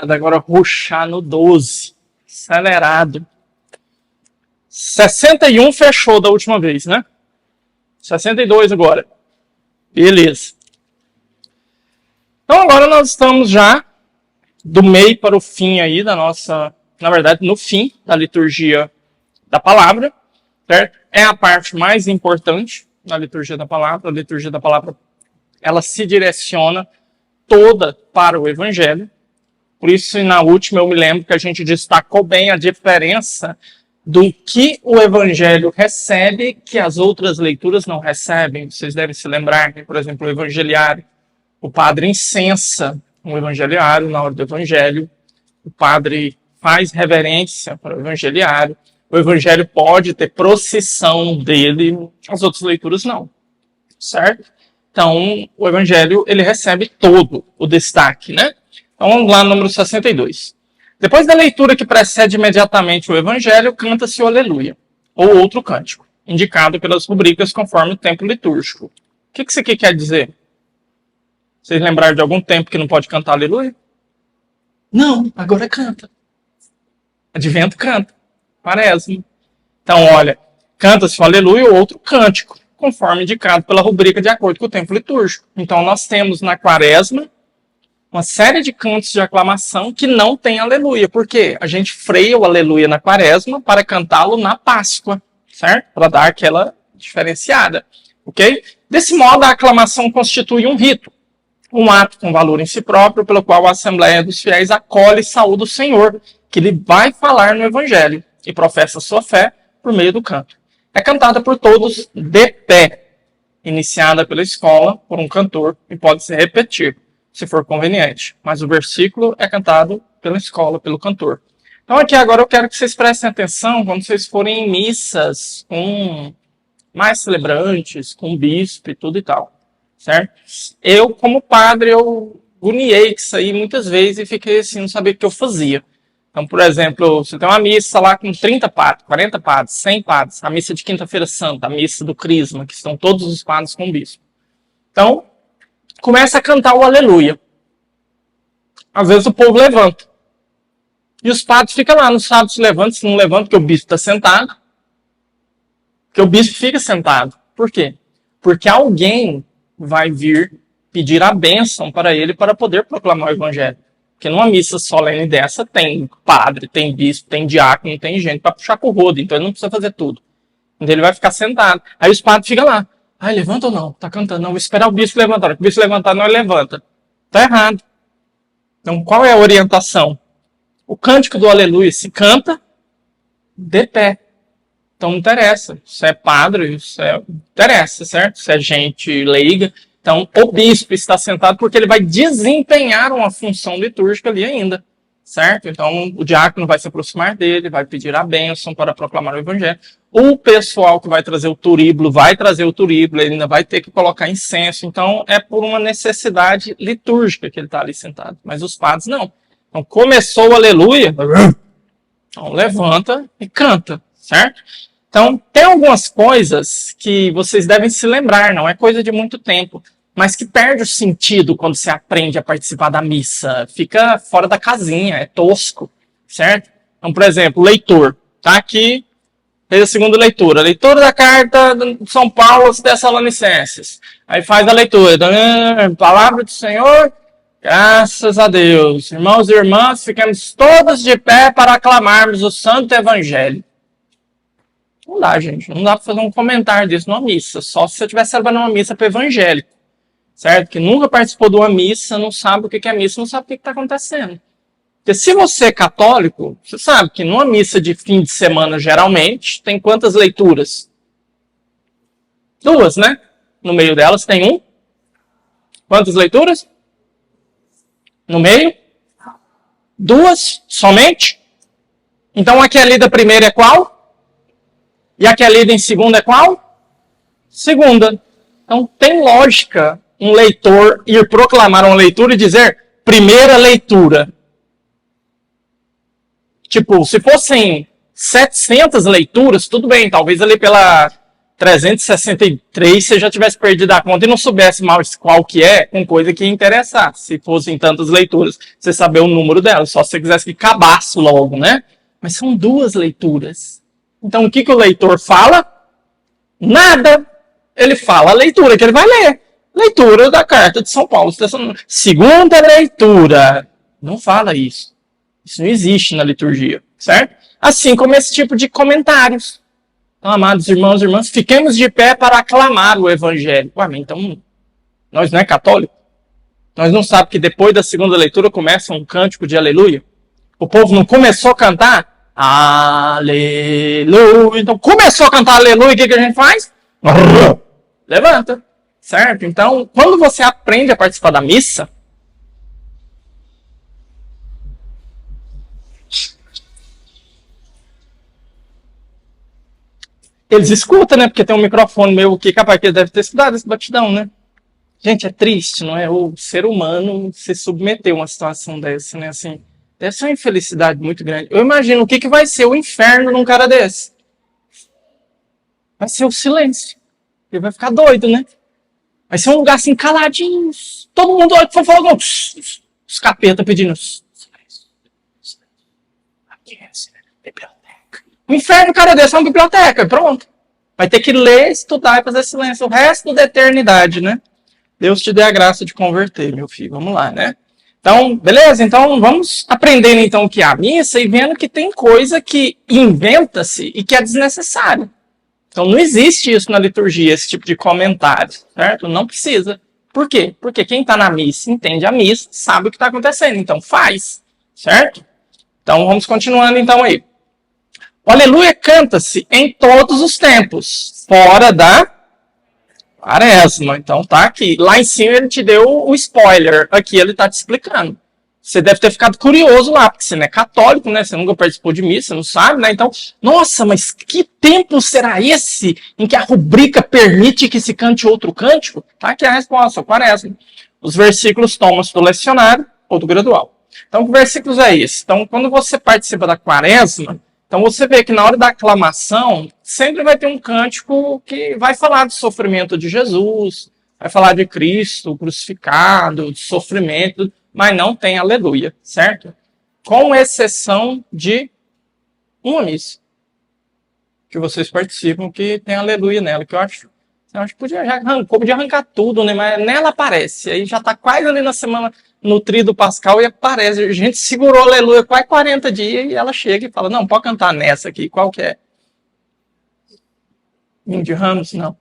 Agora rushar no 12. Acelerado. 61 fechou da última vez, né? 62 agora. Beleza. Então agora nós estamos já do meio para o fim aí da nossa... Na verdade, no fim da liturgia da palavra. Certo? É a parte mais importante da liturgia da palavra. A liturgia da palavra, ela se direciona toda para o evangelho. Por isso, na última, eu me lembro que a gente destacou bem a diferença do que o evangelho recebe que as outras leituras não recebem. Vocês devem se lembrar que, por exemplo, o evangeliário, o padre incensa o evangeliário na hora do evangelho, o padre faz reverência para o evangeliário, o evangelho pode ter procissão dele, as outras leituras não, certo? Então, o evangelho, ele recebe todo o destaque, né? Então, vamos lá no número 62. Depois da leitura que precede imediatamente o evangelho, canta-se o aleluia, ou outro cântico, indicado pelas rubricas conforme o tempo litúrgico. O que isso aqui quer dizer? Vocês lembraram de algum tempo que não pode cantar aleluia? Não, agora canta. Advento canta. Quaresma. Então, olha, canta-se o aleluia ou outro cântico, conforme indicado pela rubrica de acordo com o tempo litúrgico. Então, nós temos na Quaresma uma série de cantos de aclamação que não tem aleluia. Por quê? A gente freia o aleluia na Quaresma para cantá-lo na Páscoa, certo? Para dar aquela diferenciada, ok? Desse modo, a aclamação constitui um rito, um ato com valor em si próprio, pelo qual a Assembleia dos Fiéis acolhe e saúda o Senhor, que lhe vai falar no Evangelho, e professa sua fé por meio do canto. É cantada por todos de pé, iniciada pela escola, por um cantor, e pode se repetir, se for conveniente. Mas o versículo é cantado pela escola, pelo cantor. Então aqui agora eu quero que vocês prestem atenção quando vocês forem em missas com mais celebrantes, com bispo e tudo e tal. Certo? Eu, como padre, eu agoniei com isso aí muitas vezes e fiquei assim, não sabia o que eu fazia. Então, por exemplo, você tem uma missa lá com 30 padres, 40 padres, 100 padres, a missa de Quinta-feira Santa, a missa do Crisma, que estão todos os padres com o bispo. Então, começa a cantar o aleluia. Às vezes o povo levanta. E os padres ficam lá, não sabem se levanta, se não levanta, porque o bispo está sentado. Porque o bispo fica sentado. Por quê? Porque alguém vai vir pedir a bênção para ele para poder proclamar o evangelho. Porque numa missa solene dessa tem padre, tem bispo, tem diácono, tem gente para puxar com o rodo, então ele não precisa fazer tudo. Então ele vai ficar sentado. Aí os padres ficam lá. Ah, levanta ou não? Tá cantando. Não, vou esperar o bispo levantar. Se o bispo levantar, não, ele levanta. Tá errado. Então qual é a orientação? O cântico do aleluia se canta de pé. Então não interessa. Se é padre, interessa, certo? Se é gente leiga. Então o bispo está sentado porque ele vai desempenhar uma função litúrgica ali ainda. Certo? Então o diácono vai se aproximar dele, vai pedir a bênção para proclamar o evangelho. O pessoal que vai trazer o turíbulo vai trazer o turíbulo, ele ainda vai ter que colocar incenso. Então é por uma necessidade litúrgica que ele está ali sentado. Mas os padres não. Então começou o aleluia, então levanta e canta, certo? Então, tem algumas coisas que vocês devem se lembrar, não é coisa de muito tempo, mas que perde o sentido quando você aprende a participar da missa. Fica fora da casinha, é tosco, certo? Então, por exemplo, o leitor, tá aqui, fez a segunda leitura. Leitura da carta de São Paulo aos Tessalonicenses. Aí faz a leitura. Palavra do Senhor, graças a Deus. Irmãos e irmãs, ficamos todos de pé para aclamarmos o Santo Evangelho. Não dá, gente. Não dá para fazer um comentário disso numa missa. Só se você estiver celebrando uma missa para evangélico. Certo? Que nunca participou de uma missa, não sabe o que é missa, não sabe o que está acontecendo. Porque se você é católico, você sabe que numa missa de fim de semana, geralmente, tem quantas leituras? 2, né? No meio delas tem 1. Quantas leituras? No meio? 2 somente? Então a que é lida primeiro é qual? E a que é lida em segunda é qual? Segunda. Então tem lógica um leitor ir proclamar uma leitura e dizer primeira leitura. Tipo, se fossem 700 leituras, tudo bem, talvez ali pela 363, se já tivesse perdido a conta e não soubesse mais qual que é, com coisa que ia interessar. Se fossem tantas leituras, você saber o número delas. Só se você quisesse que acabasse logo, né? Mas são 2 leituras. Então, o que o leitor fala? Nada. Ele fala a leitura que ele vai ler. Leitura da carta de São Paulo. Segunda leitura. Não fala isso. Isso não existe na liturgia, certo? Assim como esse tipo de comentários. Então, amados irmãos e irmãs, fiquemos de pé para aclamar o evangelho. Ué, mas então, nós não é católico? Nós não sabemos que depois da segunda leitura começa um cântico de aleluia? O povo não começou a cantar? Aleluia. Então, começou a cantar aleluia, o que a gente faz? Levanta, certo? Então, quando você aprende a participar da missa, eles escutam, né? Porque tem um microfone meu aqui, capaz que ele deve ter estudado esse batidão, né? Gente, é triste, não é? O ser humano se submeteu a uma situação dessa, né? Assim, deve ser uma infelicidade muito grande. Eu imagino o que vai ser o inferno num cara desse. Vai ser o silêncio. Ele vai ficar doido, né? Vai ser um lugar assim, caladinho. Todo mundo olha para fora, os capeta pedindo. Aqui é biblioteca. O inferno, cara desse, é uma biblioteca. Pronto. Vai ter que ler, estudar e fazer silêncio o resto da eternidade, né? Deus te dê a graça de converter, meu filho. Vamos lá, né? Então, beleza? Então, vamos aprendendo então o que é a missa e vendo que tem coisa que inventa-se e que é desnecessário. Então, não existe isso na liturgia, esse tipo de comentário, certo? Não precisa. Por quê? Porque quem está na missa, entende a missa, sabe o que está acontecendo. Então, faz, certo? Então, vamos continuando então aí. O aleluia canta-se em todos os tempos, fora da Quaresma. Então, tá aqui. Lá em cima ele te deu o spoiler. Aqui ele está te explicando. Você deve ter ficado curioso lá, porque você não é católico, né? Você nunca participou de missa, não sabe, né? Então, nossa, mas que tempo será esse em que a rubrica permite que se cante outro cântico? Tá aqui a resposta, Quaresma. Os versículos tomam-se do lecionário ou do gradual. Então, que versículos é esse? Então, quando você participa da Quaresma, então você vê que na hora da aclamação, sempre vai ter um cântico que vai falar do sofrimento de Jesus, vai falar de Cristo crucificado, de sofrimento, mas não tem aleluia, certo? Com exceção de uma missa que vocês participam, que tem aleluia nela, que eu acho que podia arrancar tudo, né? Mas nela aparece, aí já está quase ali na semana no tríduo pascal e aparece, a gente segurou aleluia quase 40 dias e ela chega e fala, não, pode cantar nessa aqui, qual que é? Domingo de Ramos? Não.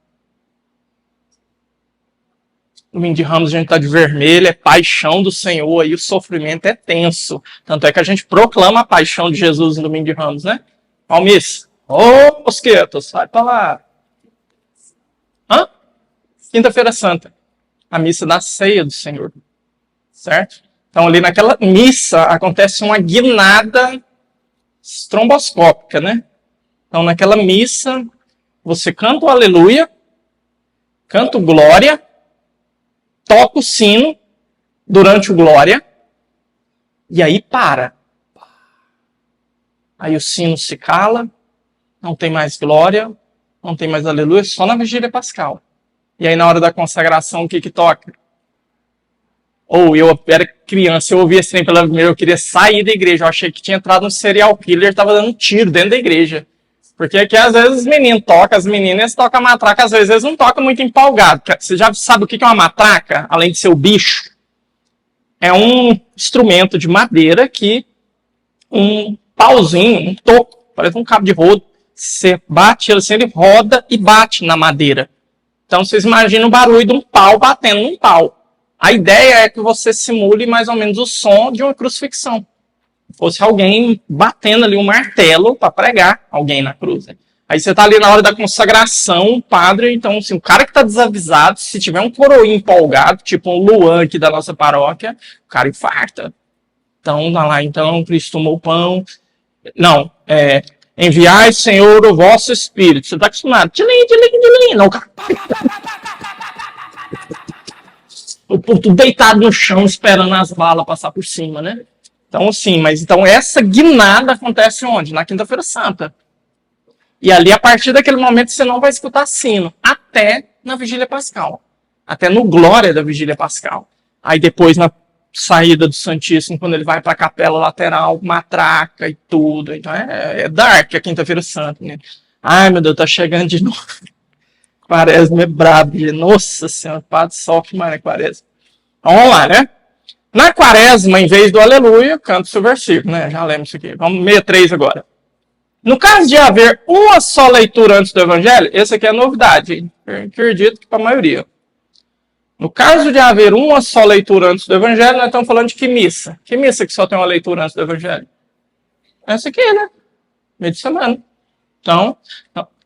Domingo de Ramos a gente está de vermelho, é paixão do Senhor, aí o sofrimento é tenso. Tanto é que a gente proclama a paixão de Jesus no Domingo de Ramos, né? Palmice. Ô, mosquito, sai pra lá. Hã? Quinta-feira Santa. A missa da ceia do Senhor. Certo? Então ali naquela missa acontece uma guinada estromboscópica, né? Então naquela missa você canta o aleluia, canta o glória, toca o sino durante o glória e aí para. Aí o sino se cala, não tem mais glória, não tem mais aleluia, só na vigília pascal. E aí na hora da consagração o que toca? Ou eu era criança, eu ouvia esse trem pela primeira, eu queria sair da igreja, eu achei que tinha entrado um serial killer, estava dando um tiro dentro da igreja. Porque aqui às vezes os meninos tocam, as meninas tocam a matraca, às vezes eles não tocam muito empolgado. Você já sabe o que é uma matraca, além de ser o bicho? É um instrumento de madeira que um pauzinho, um toco, parece um cabo de rodo, você bate ele assim, ele roda e bate na madeira. Então vocês imaginam o barulho de um pau batendo num pau. A ideia é que você simule mais ou menos o som de uma crucifixão. Fosse alguém batendo ali um martelo para pregar alguém na cruz. Aí você está ali na hora da consagração, o padre, então assim, o cara que está desavisado, se tiver um coroinho empolgado, tipo um Luan aqui da nossa paróquia, o cara infarta. Então, tá lá, então, Cristo tomou o pão. Não, enviai, Senhor, o vosso Espírito. Você está acostumado. Tchilim, tchilim, tchilim. Não, o cara... Tudo deitado no chão, esperando as balas passar por cima, né? Então, assim, mas então essa guinada acontece onde? Na Quinta-feira Santa. E ali, a partir daquele momento, você não vai escutar sino, até na Vigília Pascal. Até no Glória da Vigília Pascal. Aí depois, na saída do Santíssimo, quando ele vai para a capela lateral, matraca e tudo. Então é dark a Quinta-feira Santa, né? Ai, meu Deus, tá chegando de novo. Quaresma é brabo. Nossa Senhora, Padre sofre mais na Quaresma. Então, vamos lá, né? Na Quaresma, em vez do aleluia, canta-se o versículo, né? Já lembro isso aqui. Vamos 63 agora. No caso de haver uma só leitura antes do Evangelho, essa aqui é a novidade, hein? Eu acredito que para a maioria. No caso de haver uma só leitura antes do Evangelho, nós estamos falando de que missa? Que missa que só tem uma leitura antes do Evangelho? Essa aqui, né? Meio de semana. Então,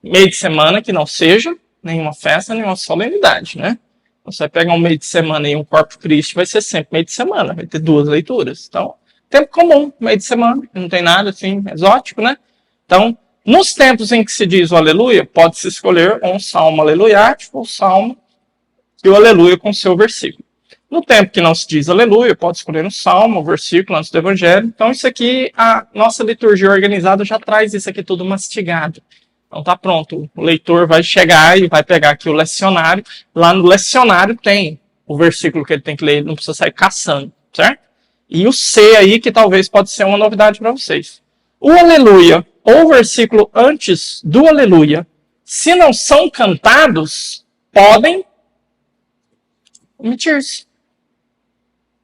meio de semana que não seja nenhuma festa, nenhuma solenidade, né? Você pega um meio de semana e um Corpus Christi, vai ser sempre meio de semana, vai ter 2 leituras. Então, tempo comum, meio de semana, não tem nada assim exótico, né? Então, nos tempos em que se diz o aleluia, pode-se escolher um salmo aleluiático ou salmo e o aleluia com seu versículo. No tempo que não se diz aleluia, pode escolher um salmo, um versículo antes do evangelho. Então, isso aqui, a nossa liturgia organizada já traz isso aqui tudo mastigado. Então, tá pronto. O leitor vai chegar e vai pegar aqui o lecionário. Lá no lecionário tem o versículo que ele tem que ler, ele não precisa sair caçando, certo? E o C aí, que talvez pode ser uma novidade para vocês. O aleluia, ou o versículo antes do aleluia, se não são cantados, podem omitir-se.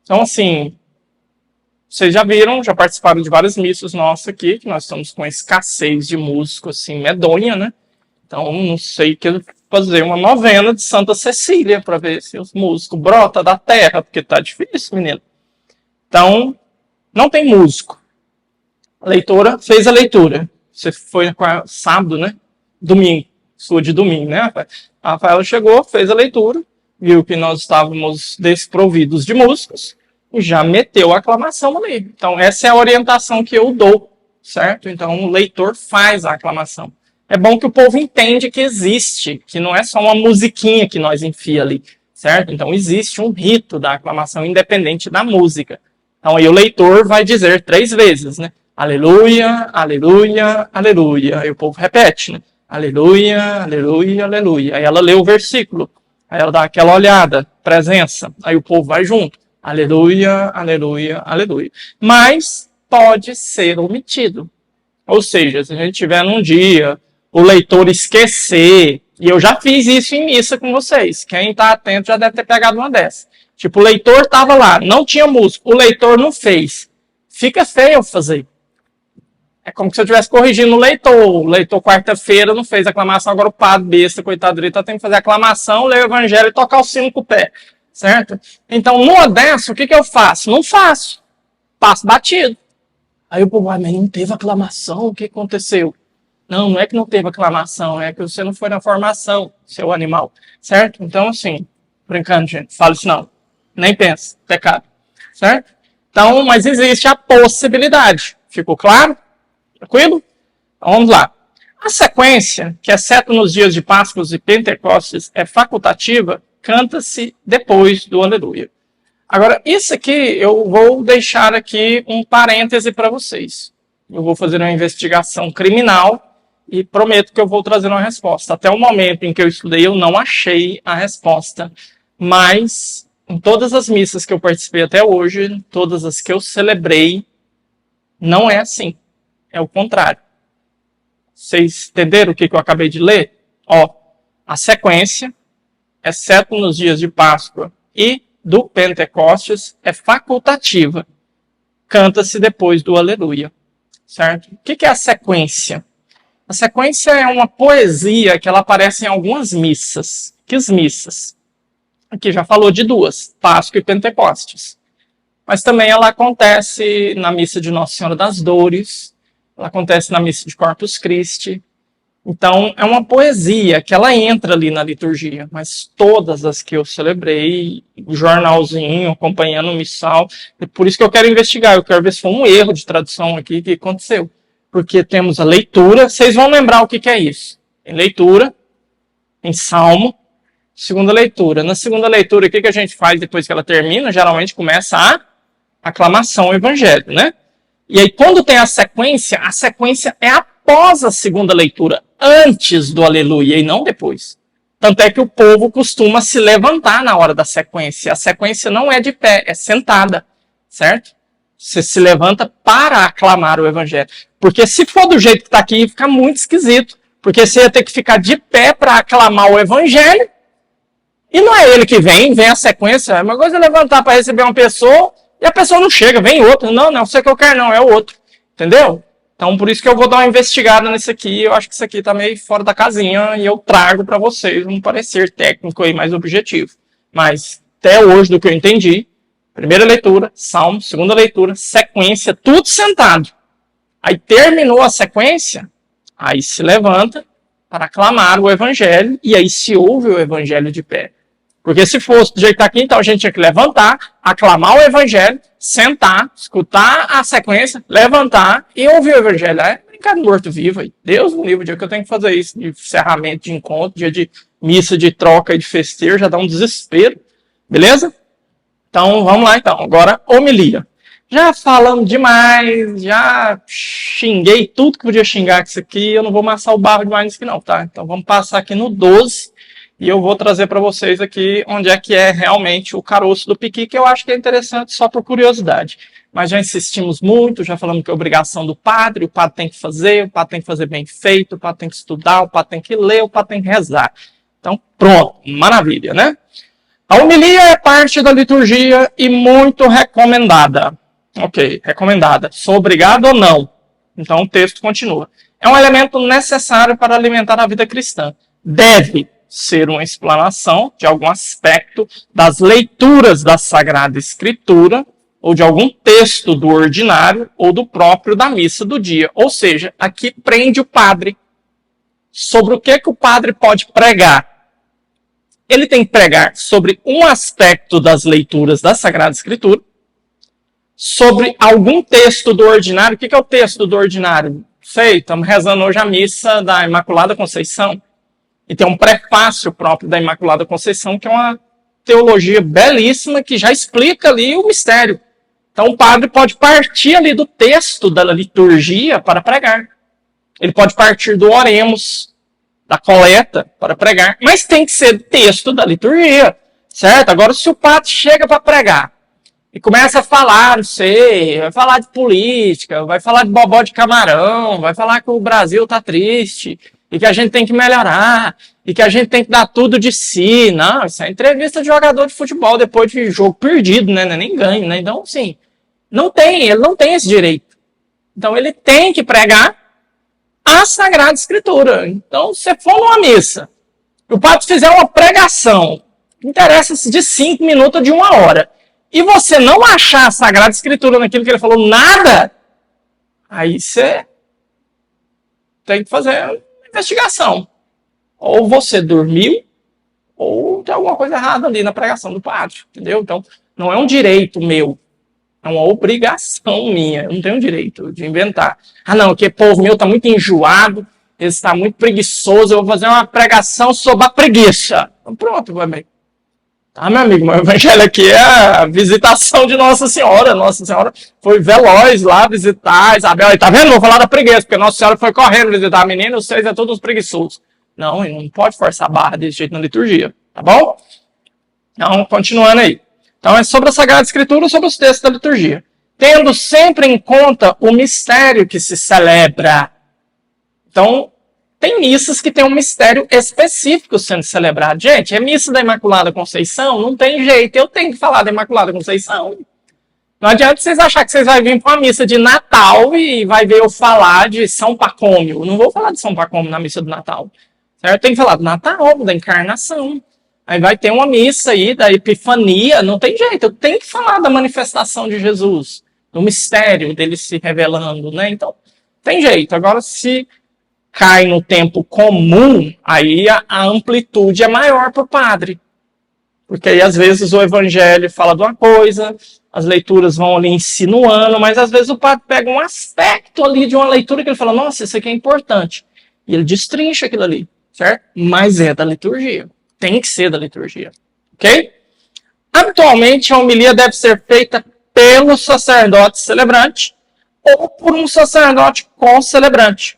Então, assim, vocês já viram, já participaram de várias missas nossas aqui, que nós estamos com escassez de músico, assim, medonha, né? Então, não sei o que fazer uma novena de Santa Cecília para ver se os músicos brotam da terra, porque tá difícil, menino. Então, não tem músico. A leitora fez a leitura. Você foi sábado, né? Domingo, sua de domingo, né? A Rafaela chegou, fez a leitura, viu que nós estávamos desprovidos de músicos e já meteu a aclamação ali. Então, essa é a orientação que eu dou, certo? Então, o leitor faz a aclamação. É bom que o povo entende que existe, que não é só uma musiquinha que nós enfia ali, certo? Então, existe um rito da aclamação independente da música. Então, aí o leitor vai dizer 3 vezes, né? Aleluia, aleluia, aleluia. Aí o povo repete, né? Aleluia, aleluia, aleluia. Aí ela lê o versículo. Aí ela dá aquela olhada, presença. Aí o povo vai junto. Aleluia, aleluia, aleluia. Mas pode ser omitido. Ou seja, se a gente tiver num dia, o leitor esquecer, e eu já fiz isso em missa com vocês. Quem está atento já deve ter pegado uma dessas. Tipo, o leitor estava lá, não tinha música, o leitor não fez. Fica feio eu fazer. É como se eu estivesse corrigindo o leitor. O leitor, quarta-feira, não fez aclamação, agora o padre besta, coitado dele, tem que fazer aclamação, ler o evangelho e tocar o sino com o pé. Certo? Então, numa dessa, o que eu faço? Não faço. Passo batido. Aí o povo, mas não teve aclamação, o que aconteceu? Não, não é que não teve aclamação, é que você não foi na formação, seu animal. Certo? Então, assim, brincando, gente, fala isso não. Nem pensa, pecado. Certo? Então, mas existe a possibilidade. Ficou claro? Tranquilo? Então, vamos lá. A sequência, que exceto nos dias de Páscoa e Pentecostes é facultativa, canta-se depois do aleluia. Agora, isso aqui, eu vou deixar aqui um parêntese para vocês. Eu vou fazer uma investigação criminal e prometo que eu vou trazer uma resposta. Até o momento em que eu estudei, eu não achei a resposta. Mas, em todas as missas que eu participei até hoje, todas as que eu celebrei, não é assim. É o contrário. Vocês entenderam o que eu acabei de ler? Ó, a sequência, exceto nos dias de Páscoa e do Pentecostes, é facultativa. Canta-se depois do aleluia. Certo? O que é a sequência? A sequência é uma poesia que ela aparece em algumas missas. Que missas? Aqui já falou de 2, Páscoa e Pentecostes. Mas também ela acontece na missa de Nossa Senhora das Dores, ela acontece na missa de Corpus Christi. Então, é uma poesia que ela entra ali na liturgia, mas todas as que eu celebrei, o jornalzinho, acompanhando o missal, é por isso que eu quero investigar, eu quero ver se foi um erro de tradução aqui que aconteceu. Porque temos a leitura, vocês vão lembrar o que é isso. Tem leitura, tem salmo, segunda leitura. Na segunda leitura, o que a gente faz depois que ela termina? Geralmente começa a aclamação ao evangelho, né? E aí, quando tem a sequência é após a segunda leitura. antes do aleluia e não depois. Tanto é que o povo costuma se levantar na hora da sequência. A sequência não é de pé, é sentada, certo? Você se levanta para aclamar o evangelho. Porque se for do jeito que está aqui, fica muito esquisito. Porque você ia ter que ficar de pé para aclamar o evangelho. E não é ele que vem a sequência. É uma coisa levantar para receber uma pessoa e a pessoa não chega, vem outra. Não, não, você que eu quero não, é o outro. Entendeu? Então, por isso que eu vou dar uma investigada nisso aqui. Eu acho que isso aqui está meio fora da casinha e eu trago para vocês um parecer técnico aí mais objetivo. Mas, até hoje, do que eu entendi, primeira leitura, salmo, segunda leitura, sequência, tudo sentado. Aí terminou a sequência, aí se levanta para aclamar o evangelho e aí se ouve o evangelho de pé. Porque se fosse do jeito que está aqui, então a gente tinha que levantar, aclamar o evangelho, sentar, escutar a sequência, levantar e ouvir o evangelho. É brincar de morto-vivo aí. Deus no livro, dia que eu tenho que fazer isso, de encerramento de encontro, dia de missa de troca e de festeiro, já dá um desespero. Beleza? Então, vamos lá então. Agora, homilia. Já falamos demais, já xinguei tudo que podia xingar com isso aqui, eu não vou amassar o barro demais nisso aqui não, tá? Então, vamos passar aqui no 12 e eu vou trazer para vocês aqui onde é que é realmente o caroço do piqui, que eu acho que é interessante só por curiosidade. Mas já insistimos muito, já falamos que é obrigação do padre, o padre tem que fazer, o padre tem que fazer bem feito, o padre tem que estudar, o padre tem que ler, o padre tem que rezar. Então, pronto, maravilha, né? A homilia é parte da liturgia e muito recomendada. Ok, recomendada. Sou obrigado ou não? Então o texto continua. É um elemento necessário para alimentar a vida cristã. Deve ser uma explanação de algum aspecto das leituras da Sagrada Escritura ou de algum texto do ordinário ou do próprio da missa do dia. Ou seja, aqui prende o padre. Sobre o que o padre pode pregar? Ele tem que pregar sobre um aspecto das leituras da Sagrada Escritura, sobre algum texto do ordinário. O que é o texto do ordinário? Sei, estamos rezando hoje a missa da Imaculada Conceição. E tem um prefácio próprio da Imaculada Conceição, que é uma teologia belíssima, que já explica ali o mistério. Então o padre pode partir ali do texto da liturgia para pregar. Ele pode partir do oremos, da coleta, para pregar. Mas tem que ser texto da liturgia, certo? Agora, se o padre chega para pregar, e começa a falar, não sei, vai falar de política, vai falar de bobó de camarão, vai falar que o Brasil está triste, e que a gente tem que melhorar, e que a gente tem que dar tudo de si. Não, isso é entrevista de jogador de futebol depois de jogo perdido, né? Nem ganho, né? Então, assim, ele não tem esse direito. Então, ele tem que pregar a Sagrada Escritura. Então, se você for numa missa, e o padre fizer uma pregação, interessa se de 5 minutos ou de 1 hora, e você não achar a Sagrada Escritura naquilo que ele falou, nada, aí você tem que fazer uma investigação. Ou você dormiu, ou tem alguma coisa errada ali na pregação do padre, entendeu? Então, não é um direito meu, é uma obrigação minha. Eu não tenho direito de inventar. Ah, não, porque o povo meu está muito enjoado, ele está muito preguiçoso, eu vou fazer uma pregação sobre a preguiça. Então, pronto, vai bem. Tá, meu amigo, meu evangelho aqui é a visitação de Nossa Senhora. Nossa Senhora foi veloz lá visitar Isabel. E tá vendo? Vou falar da preguiça, porque Nossa Senhora foi correndo visitar a menina e os 6 é todos preguiçosos. Não, não pode forçar a barra desse jeito na liturgia, tá bom? Então, continuando aí. Então, é sobre a Sagrada Escritura, sobre os textos da liturgia. Tendo sempre em conta o mistério que se celebra. Então, tem missas que tem um mistério específico sendo celebrado. Gente, é missa da Imaculada Conceição? Não tem jeito, eu tenho que falar da Imaculada Conceição. Não adianta vocês acharem que vocês vão vir para uma missa de Natal e vai ver eu falar de São Pacômio. Eu não vou falar de São Pacômio na missa do Natal. Certo? Tem que falar do Natal, da Encarnação. Aí vai ter uma missa aí da Epifania. Não tem jeito, eu tenho que falar da manifestação de Jesus, do mistério dele se revelando, né? Então, tem jeito. Agora, se cai no tempo comum, aí a amplitude é maior para o padre. Porque aí, às vezes, o evangelho fala de uma coisa, as leituras vão ali insinuando, mas às vezes o padre pega um aspecto ali de uma leitura que ele fala, nossa, isso aqui é importante. E ele destrincha aquilo ali, certo? Mas é da liturgia. Tem que ser da liturgia. Ok? Habitualmente, a homilia deve ser feita pelo sacerdote celebrante ou por um sacerdote concelebrante,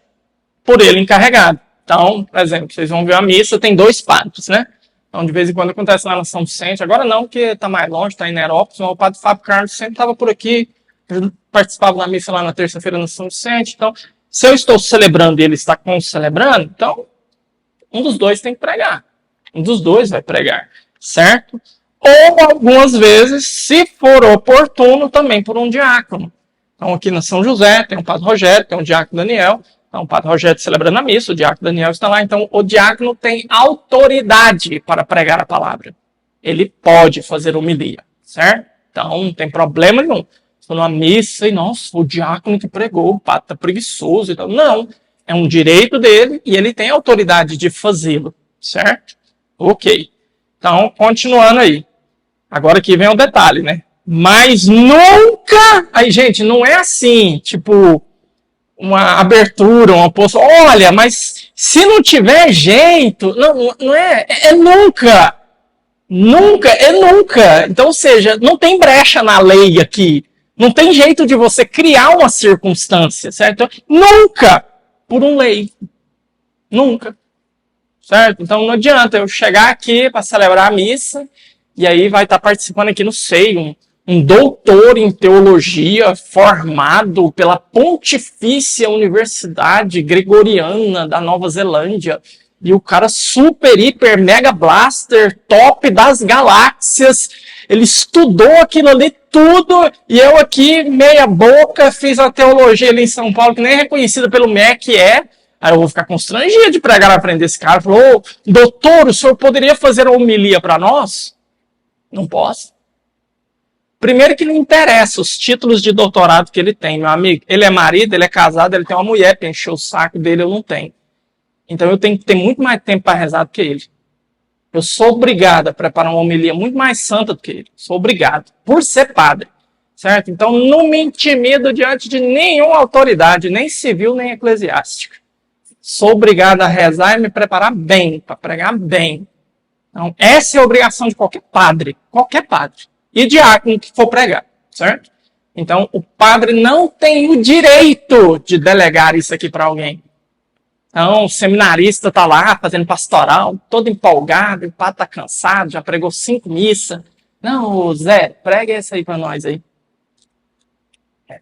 por ele encarregado. Então, por exemplo, vocês vão ver a missa, tem 2 padres, né? Então, de vez em quando acontece lá na São Vicente, agora não, porque está mais longe, está em Nerópolis, mas o padre Fábio Carlos sempre estava por aqui, eu participava da missa lá na terça-feira na São Vicente, então, se eu estou celebrando e ele está concelebrando, então, um dos dois tem que pregar. Um dos dois vai pregar, certo? Ou, algumas vezes, se for oportuno, também por um diácono. Então, aqui na São José, tem o padre Rogério, tem o diácono Daniel. Então, o padre Rogério celebrando a missa, o diácono Daniel está lá. Então, o diácono tem autoridade para pregar a palavra. Ele pode fazer homilia, certo? Então, não tem problema nenhum. Estou numa missa e, nossa, o diácono que pregou, o padre está preguiçoso e tal. Não, é um direito dele e ele tem autoridade de fazê-lo, certo? Ok. Então, continuando aí. Agora aqui vem o detalhe, né? Mas nunca... Aí, gente, não é assim, tipo, uma abertura, uma posição. Olha, mas se não tiver jeito... Não é. É nunca. Nunca, é nunca. Então, ou seja, não tem brecha na lei aqui. Não tem jeito de você criar uma circunstância, certo? Nunca por um lei. Nunca. Certo? Então, não adianta eu chegar aqui para celebrar a missa e aí vai estar participando aqui, não sei, um doutor em teologia formado pela Pontifícia Universidade Gregoriana da Nova Zelândia. E o cara super, hiper, mega blaster, top das galáxias. Ele estudou aquilo ali tudo. E eu aqui, meia boca, fiz a teologia ali em São Paulo, que nem é reconhecida pelo MEC é. Aí eu vou ficar constrangido de pregar na frente desse cara. Falou, ô, doutor, o senhor poderia fazer uma homilia para nós? Não posso. Primeiro que não interessa os títulos de doutorado que ele tem, meu amigo. Ele é marido, ele é casado, ele tem uma mulher para encher o saco dele, eu não tenho. Então eu tenho que ter muito mais tempo para rezar do que ele. Eu sou obrigado a preparar uma homilia muito mais santa do que ele. Sou obrigado, por ser padre. Certo? Então não me intimido diante de nenhuma autoridade, nem civil, nem eclesiástica. Sou obrigado a rezar e me preparar bem, para pregar bem. Então, essa é a obrigação de qualquer padre. E diácono que for pregar, certo? Então, o padre não tem o direito de delegar isso aqui para alguém. Então, o seminarista está lá fazendo pastoral, todo empolgado, o padre está cansado, já pregou 5 missas. Não, Zé, prega essa aí para nós aí.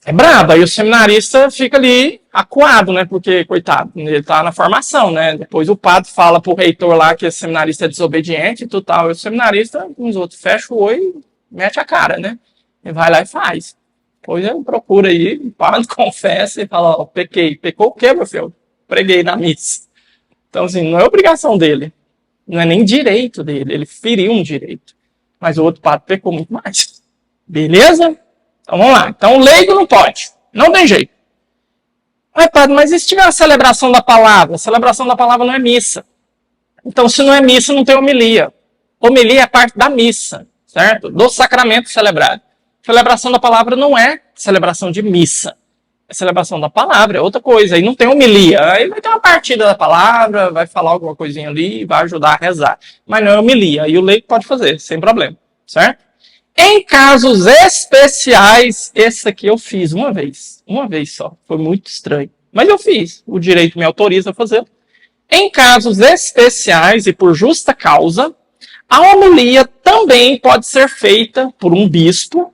É brabo, aí o seminarista fica ali acuado, né? Porque, coitado, ele tá na formação, né? Depois o padre fala pro reitor lá que esse seminarista é desobediente e tudo tal. E o seminarista, uns outros, fecha o olho e mete a cara, né? Ele vai lá e faz. Depois ele procura aí, o padre confessa e fala, ó, pequei. Pecou o quê, meu filho? Preguei na missa. Então, assim, não é obrigação dele. Não é nem direito dele. Ele feriu um direito. Mas o outro padre pecou muito mais. Beleza? Então vamos lá. Então o leigo não pode. Não tem jeito. Mas, padre, mas e se tiver a celebração da palavra? A celebração da palavra não é missa. Então, se não é missa, não tem homilia. Homilia é parte da missa, certo? Do sacramento celebrado. Celebração da palavra não é celebração de missa. É celebração da palavra, é outra coisa. Aí não tem homilia. Aí vai ter uma partida da palavra, vai falar alguma coisinha ali, vai ajudar a rezar. Mas não é homilia. E o leigo pode fazer, sem problema, certo? Em casos especiais, esse aqui eu fiz uma vez só. Foi muito estranho. Mas eu fiz. O direito me autoriza a fazer. Em casos especiais e por justa causa, a homilia também pode ser feita por um bispo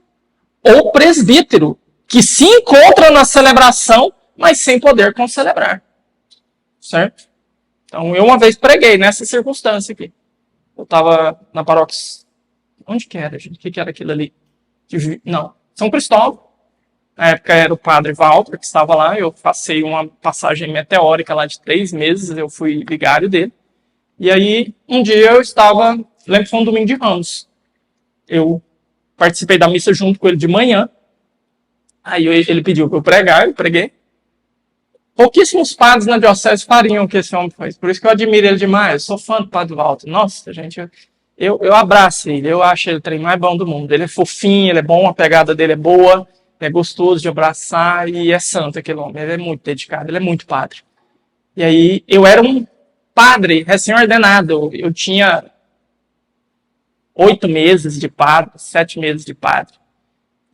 ou presbítero, que se encontra na celebração, mas sem poder concelebrar. Certo? Então, eu uma vez preguei nessa circunstância aqui. Eu estava na paróquia... Onde que era, gente? O que era aquilo ali? Não, São Cristóvão. Na época era o padre Walter que estava lá. Eu passei uma passagem meteórica lá de 3 meses. Eu fui vigário dele. E aí, um dia eu estava... Lembro que foi um domingo de Ramos. Eu participei da missa junto com ele de manhã. Aí ele pediu para eu pregar, eu preguei. Pouquíssimos padres na diocese fariam o que esse homem faz. Por isso que eu admiro ele demais. Eu sou fã do padre Walter. Nossa, gente... Eu abraço ele, eu acho ele o trem mais bom do mundo. Ele é fofinho, ele é bom, a pegada dele é boa, é gostoso de abraçar e é santo aquele homem. Ele é muito dedicado, ele é muito padre. E aí, eu era um padre recém-ordenado. Eu tinha 8 meses de padre, 7 meses de padre.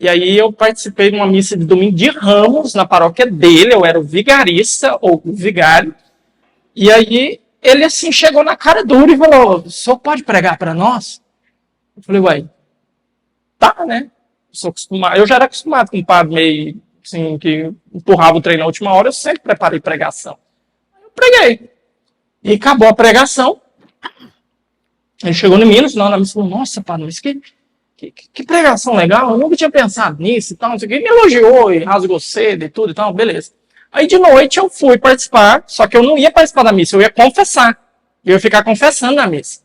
E aí eu participei de uma missa de domingo de Ramos, na paróquia dele. Eu era o vigarista, ou o vigário. E aí, ele assim chegou na cara dura e falou, o senhor pode pregar para nós? Eu falei, uai, tá, né? Eu já era acostumado com um padre meio, assim, que empurrava o trem na última hora, eu sempre preparei pregação. Eu preguei. E acabou a pregação. Ele chegou no Minas, na missa, falou, nossa, padre, mas que pregação legal, eu nunca tinha pensado nisso e tal, não sei o que. Ele me elogiou e rasgou cedo e tudo e tal, beleza. Aí de noite eu fui participar, só que eu não ia participar da missa, eu ia confessar. Eu ia ficar confessando na missa.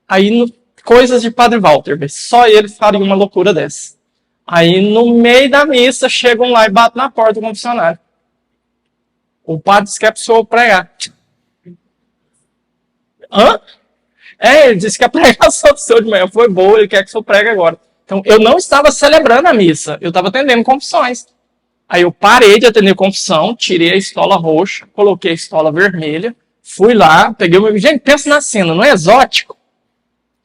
Aí, coisas de Padre Walter, só ele faria uma loucura dessa. Aí, no meio da missa, chegam lá e batem na porta do confessionário. O padre disse que é a pessoa pregar. Hã? Ele disse que a pregação do senhor de manhã foi boa, ele quer que o senhor pregue agora. Então, eu não estava celebrando a missa, eu estava atendendo confissões. Aí eu parei de atender confissão, tirei a estola roxa, coloquei a estola vermelha, fui lá, peguei o meu... Gente, pensa na cena, não é exótico?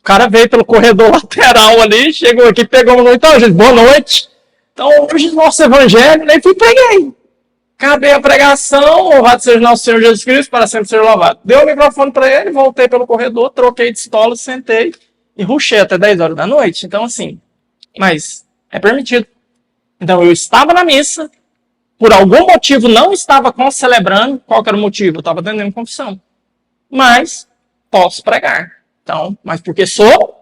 O cara veio pelo corredor lateral ali, chegou aqui, pegou uma noite, então, gente, boa noite. Então, hoje nosso evangelho, nem fui preguei. Acabei a pregação, louvado seja nosso Senhor Jesus Cristo, para sempre ser louvado. Dei o microfone para ele, voltei pelo corredor, troquei de estola, sentei e rushei até 10 horas da noite. Então, assim, mas é permitido. Então, eu estava na missa, por algum motivo não estava concelebrando. Qual que era o motivo? Eu estava atendendo confissão. Mas posso pregar. Então, mas porque sou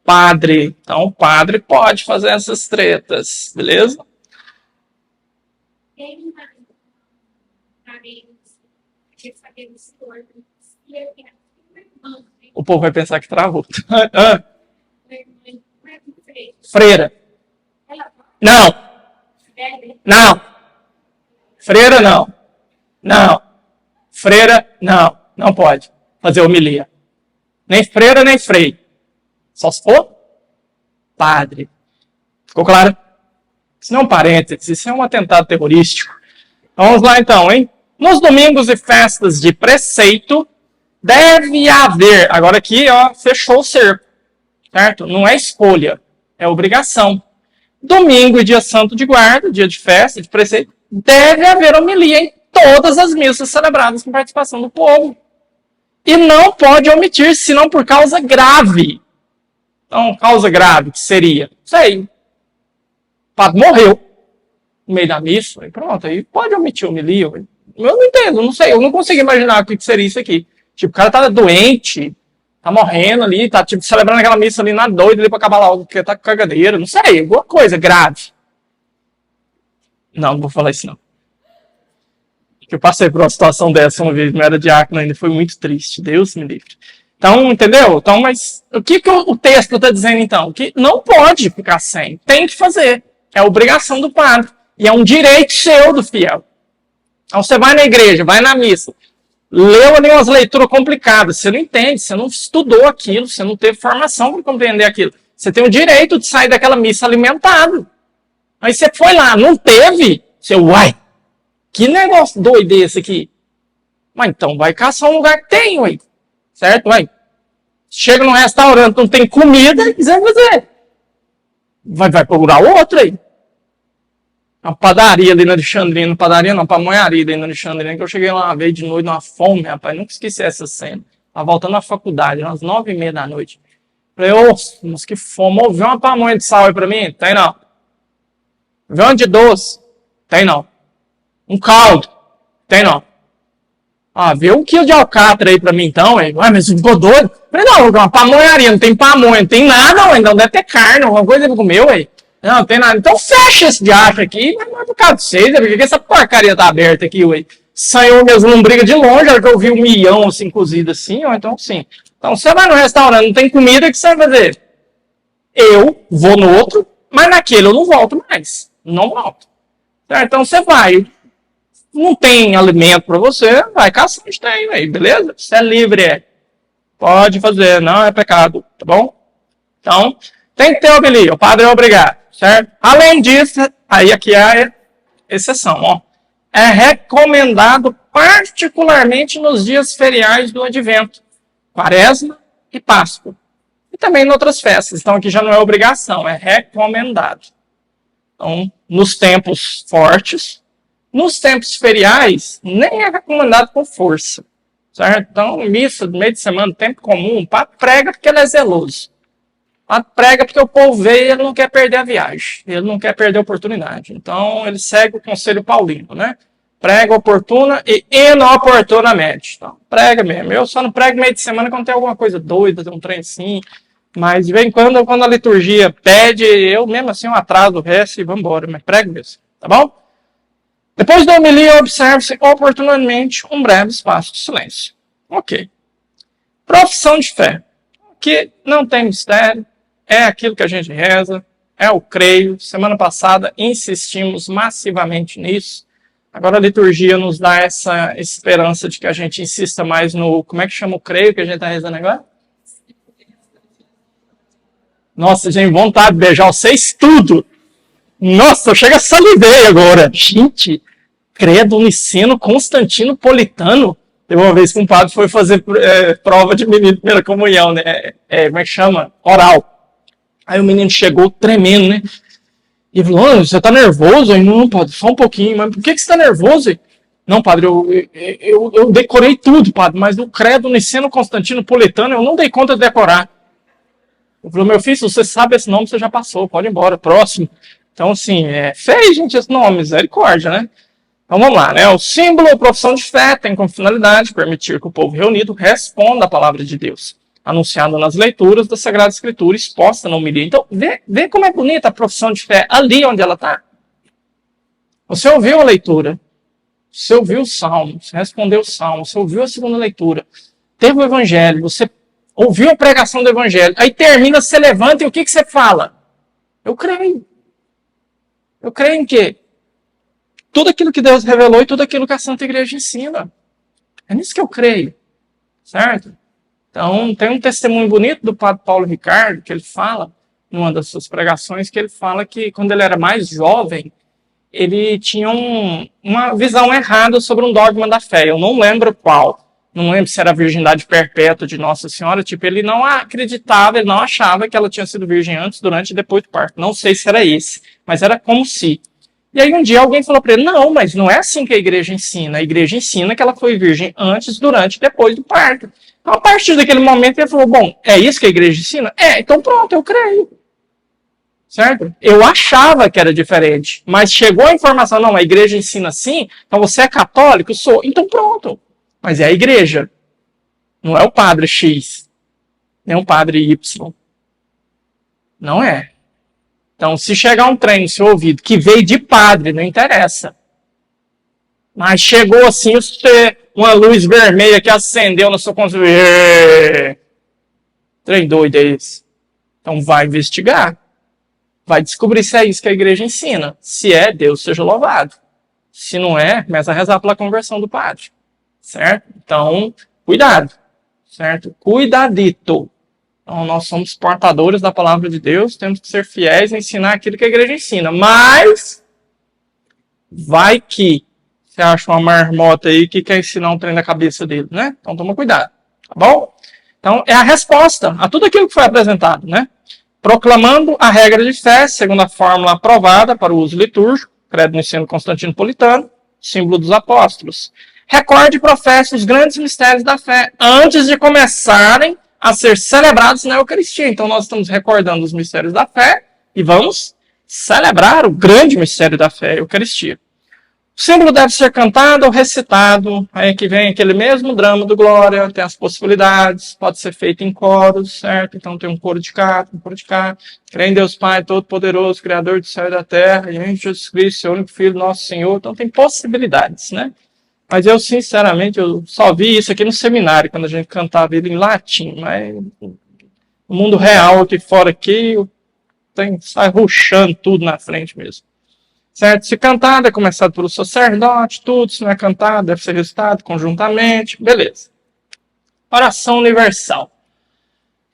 padre. Então, o padre pode fazer essas tretas, beleza? O povo vai pensar que travou. Freira. Não. Não. Freira não. Não. Freira não. Não pode fazer homilia. Nem freira, nem frei. Só se for padre. Ficou claro? Isso não é um parênteses, isso é um atentado terrorístico. Vamos lá então, hein? Nos domingos e festas de preceito, deve haver... Agora aqui, ó, fechou o cerco. Certo? Não é escolha, é obrigação. Domingo e dia santo de guarda, dia de festa, de preceito, deve haver homilia em todas as missas celebradas com participação do povo. E não pode omitir, senão por causa grave. Então, causa grave, que seria? Sei. O padre morreu no meio da missa, e pronto, aí pode omitir homilia. Eu não entendo, não sei, eu não consigo imaginar o que seria isso aqui. Tipo, o cara tá doente, tá morrendo ali, tá tipo, celebrando aquela missa ali na doida ali pra acabar logo, porque tá com cagadeira, não sei, alguma coisa grave. Não vou falar isso não. Eu passei por uma situação dessa uma vez, não era diácono ainda, foi muito triste, Deus me livre. Então, entendeu? Então, mas o que o texto está dizendo então? Que não pode ficar sem, tem que fazer. É obrigação do padre. E é um direito seu do fiel. Então você vai na igreja, vai na missa, leu ali umas leituras complicadas, você não entende, você não estudou aquilo, você não teve formação para compreender aquilo. Você tem o direito de sair daquela missa alimentado. Aí você foi lá, não teve, você, uai, que negócio doido esse aqui? Mas então vai caçar um lugar que tem, uai. Certo? Vai. Chega num restaurante, não tem comida, o que você vai fazer? Vai procurar outro aí. Uma padaria ali na Alexandrina, padaria não, pamonharia ali na Alexandrina, que eu cheguei lá uma vez de noite, numa fome, rapaz, nunca esqueci essa cena. Tava voltando à faculdade, umas 9h30 da noite. Falei, ô, mas que fome, vê uma pamonha de sal aí pra mim? Tem não. Vê uma de doce? Tem não. Um caldo? Tem não. Ah, vê 1 quilo de alcatra aí pra mim então, ué. Ué, mas ficou doido? Falei, não, uma pamonharia, não tem pamonha, não tem nada, ué, não deve ter carne, alguma coisa pra comer, ué. Não tem nada. Então fecha esse diacho aqui, mas não é por causa de vocês, é porque essa porcaria tá aberta aqui, ué. Saiu mesmo lombriga de longe, era que eu vi 1 milhão assim, cozido assim, ó, então sim. Então você vai no restaurante, não tem comida, o que você vai fazer? Eu vou no outro, mas naquele eu não volto mais. Não volto. Certo? Então você vai. Não tem alimento para você, vai caçar onde tem, aí, beleza? Você é livre, pode fazer, não é pecado, tá bom? Então, tem que ter homilia, o padre é obrigado, certo? Além disso, aí aqui é a exceção, ó. É recomendado particularmente nos dias feriais do Advento, Quaresma e Páscoa. E também em outras festas, então aqui já não é obrigação, é recomendado. Então, nos tempos fortes, nos tempos feriais, nem é recomendado com força. certo? Então, missa, no meio de semana, tempo comum, o padre prega porque ele é zeloso. O padre prega porque o povo veio e ele não quer perder a viagem, ele não quer perder a oportunidade. Então, ele segue o conselho paulino, né? Prega oportuna e inoportunamente. Então, prega mesmo. Eu só não prego meio de semana quando tem alguma coisa doida, tem um trem assim. Mas de vez em quando a liturgia pede, eu mesmo assim eu atraso o resto e vamos embora. Mas prego mesmo, tá bom? Depois da homilia, observe-se oportunamente um breve espaço de silêncio. Ok. Profissão de fé. Que não tem mistério, é aquilo que a gente reza, é o creio. Semana passada insistimos massivamente nisso. Agora a liturgia nos dá essa esperança de que a gente insista mais no... Como é que chama o creio que a gente está rezando agora? Nossa, gente, vontade de beijar vocês tudo. Nossa, chega a salivei agora. Gente, credo niceno Constantino Politano. Teve uma vez que um padre foi fazer prova de menino de primeira comunhão, né? Como é que chama? Oral. Aí o menino chegou tremendo, né? E falou, você tá nervoso? Aí, não, padre, só um pouquinho. Mas por que você tá nervoso? Não, padre, eu decorei tudo, padre, mas no credo niceno Constantino Politano eu não dei conta de decorar. Eu falei, meu filho, se você sabe esse nome, você já passou, pode ir embora, próximo. Então, assim, feio, gente, esse nome, misericórdia, né? Então, vamos lá, né? O símbolo ou profissão de fé tem como finalidade permitir que o povo reunido responda à palavra de Deus, anunciada nas leituras da Sagrada Escritura, exposta na homilia. Então, vê como é bonita a profissão de fé ali onde ela está. Você ouviu a leitura, você ouviu o salmo, você respondeu o salmo, você ouviu a segunda leitura, teve o evangelho, você ouviu a pregação do evangelho, aí termina, você levanta e o que você fala? Eu creio. Eu creio em quê? Tudo aquilo que Deus revelou e tudo aquilo que a Santa Igreja ensina. É nisso que eu creio. Certo? Então, tem um testemunho bonito do padre Paulo Ricardo, que ele fala, numa das suas pregações, que ele fala que quando ele era mais jovem, ele tinha uma visão errada sobre um dogma da fé. Eu não lembro qual. Não lembro se era a virgindade perpétua de Nossa Senhora. Tipo, ele não acreditava, ele não achava que ela tinha sido virgem antes, durante e depois do parto. Não sei se era esse, mas era como se. E aí um dia alguém falou para ele, não, mas não é assim que a igreja ensina. A igreja ensina que ela foi virgem antes, durante e depois do parto. Então, a partir daquele momento, ele falou, bom, é isso que a igreja ensina? Então pronto, eu creio. Certo? Eu achava que era diferente, mas chegou a informação, não, a igreja ensina assim, então você é católico? Sou. Então pronto. Mas é a igreja. Não é o padre X, nem o padre Y. Não é. Então, se chegar um trem no seu ouvido que veio de padre, não interessa. Mas chegou assim, uma luz vermelha que acendeu na sua consciência. Trem doido é esse. Então, vai investigar. Vai descobrir se é isso que a igreja ensina. Se é, Deus seja louvado. Se não é, começa a rezar pela conversão do padre. Certo? Então, cuidado. Certo? Cuidadito. Então, nós somos portadores da palavra de Deus, temos que ser fiéis e ensinar aquilo que a igreja ensina. Mas, vai que você acha uma marmota aí que quer ensinar um trem na cabeça dele, né? Então, toma cuidado, tá bom? Então, é a resposta a tudo aquilo que foi apresentado, né? Proclamando a regra de fé, segundo a fórmula aprovada para o uso litúrgico, credo niceno Constantino Politano, símbolo dos apóstolos. Recorde e professe os grandes mistérios da fé antes de começarem a ser celebrados na Eucaristia. Então, nós estamos recordando os mistérios da fé e vamos celebrar o grande mistério da fé, a Eucaristia. O símbolo deve ser cantado ou recitado. Aí que vem aquele mesmo drama do Glória, tem as possibilidades, pode ser feito em coros, certo? Então tem um coro de cá, um coro de cá. Crê em Deus Pai Todo-Poderoso, Criador do céu e da terra, e em Jesus Cristo, seu único Filho, nosso Senhor. Então tem possibilidades, né? Mas eu, sinceramente, eu só vi isso aqui no seminário, quando a gente cantava ele em latim. Mas no mundo real, aqui fora, aqui, sai ruxando tudo na frente mesmo. Certo? Se cantado, é começado pelo sacerdote, tudo. Se não é cantado, deve ser recitado conjuntamente. Beleza. Oração universal.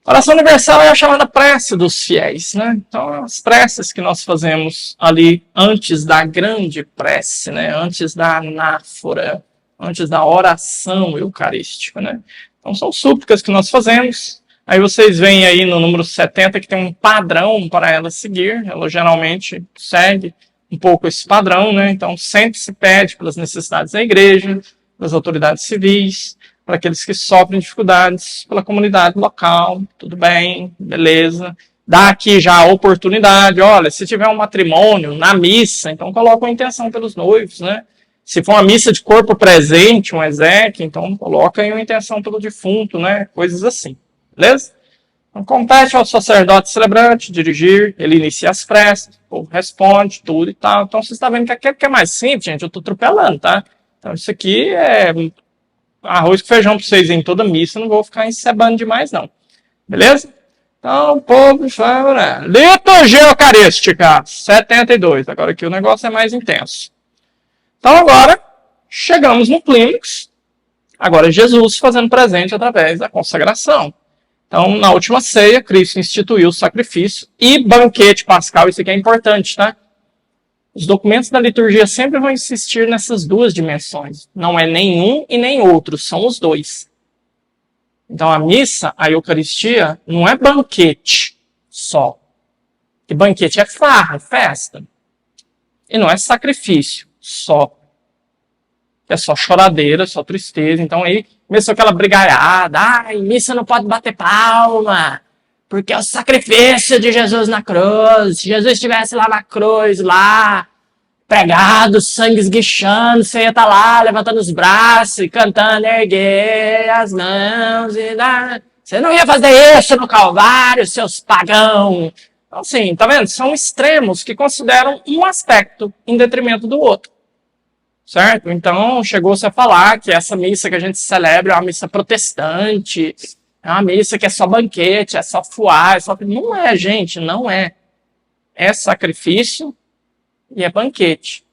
Oração universal é a chamada prece dos fiéis, né? Então, as preces que nós fazemos ali antes da grande prece, né? Antes da anáfora, antes da oração eucarística, né? Então, são súplicas que nós fazemos. Aí vocês veem aí no número 70 que tem um padrão para ela seguir. Ela geralmente segue um pouco esse padrão, né? Então, sempre se pede pelas necessidades da igreja, das autoridades civis, para aqueles que sofrem dificuldades pela comunidade local, tudo bem, beleza. Dá aqui já a oportunidade, olha, se tiver um matrimônio na missa, então coloca uma intenção pelos noivos, né? Se for uma missa de corpo presente, um exequia, então coloca aí uma intenção pelo defunto, né? Coisas assim, beleza? Então, compete ao sacerdote celebrante dirigir, ele inicia as preces, o povo responde, tudo e tal. Então, você está vendo que aquele que é mais simples, gente, eu estou atropelando, tá? Então, isso aqui é arroz com feijão para vocês em toda missa, não vou ficar encebando demais, não. Beleza? Então, o povo chama, né? Liturgia Eucarística, 72. Agora aqui o negócio é mais intenso. Então, agora, chegamos no clímax. Agora, Jesus fazendo presente através da consagração. Então, na última ceia, Cristo instituiu o sacrifício e banquete pascal. Isso aqui é importante, tá? Os documentos da liturgia sempre vão insistir nessas duas dimensões. Não é nem um e nem outro, são os dois. Então, a missa, a Eucaristia, não é banquete só. E banquete é farra, é festa. E não é sacrifício só. É só choradeira, só tristeza. Então, aí começou aquela brigaiada. Ai, missa não pode bater palma. Porque é o sacrifício de Jesus na cruz. Se Jesus estivesse lá na cruz, lá, pregado, sangue esguichando, você ia estar lá, levantando os braços e cantando, erguer as mãos e dar... Você não ia fazer isso no Calvário, seus pagãos. Então, assim, tá vendo? São extremos que consideram um aspecto em detrimento do outro. Certo? Então, chegou-se a falar que essa missa que a gente celebra é uma missa protestante, é uma missa que é só banquete, é só fuar, é só... Não é, gente, não é. É sacrifício e é banquete.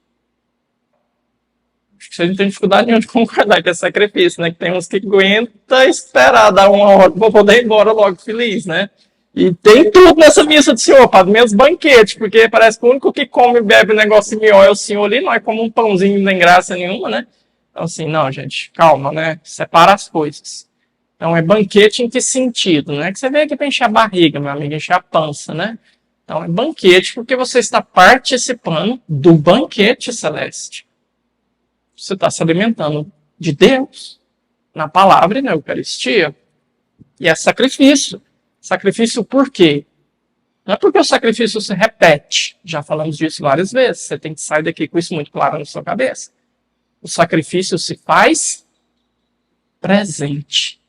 Acho que vocês não têm dificuldade nenhuma de concordar que é sacrifício, né? Que tem uns que aguentam esperar dar uma hora para poder ir embora logo feliz, né? E tem tudo nessa missa do Senhor, para menos banquete, porque parece que o único que come e bebe negócio de mió é o Senhor ali, não é como um pãozinho nem graça nenhuma, né? Então assim, não, gente, calma, né? Separa as coisas. Então é banquete em que sentido, né? Que você veio aqui para encher a barriga, meu amigo, encher a pança, né? Então é banquete porque você está participando do banquete celeste. Você está se alimentando de Deus, na palavra e na Eucaristia. E é sacrifício. Sacrifício por quê? Não é porque o sacrifício se repete. Já falamos disso várias vezes. Você tem que sair daqui com isso muito claro na sua cabeça. O sacrifício se faz presente.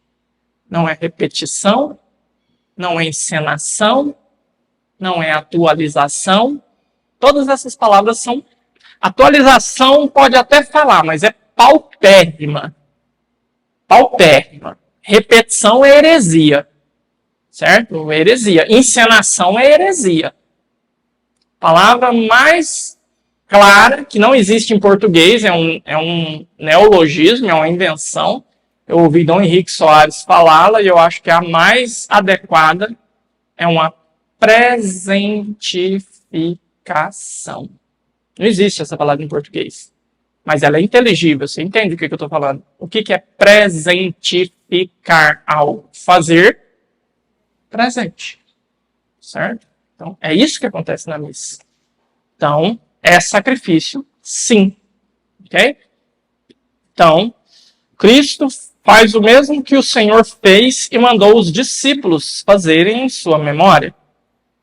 Não é repetição, não é encenação, não é atualização. Todas essas palavras são... Atualização pode até falar, mas é paupérrima. Paupérrima. Repetição é heresia. Certo? É heresia. Encenação é heresia. Palavra mais clara, que não existe em português, é um neologismo, é uma invenção. Eu ouvi Dom Henrique Soares falá-la e eu acho que a mais adequada é uma presentificação. Não existe essa palavra em português. Mas ela é inteligível, você entende o que eu estou falando? O que é presentificar algo? Fazer presente. Certo? Então, é isso que acontece na missa. Então, é sacrifício, sim. Ok? Então, Cristo faz o mesmo que o Senhor fez e mandou os discípulos fazerem em sua memória.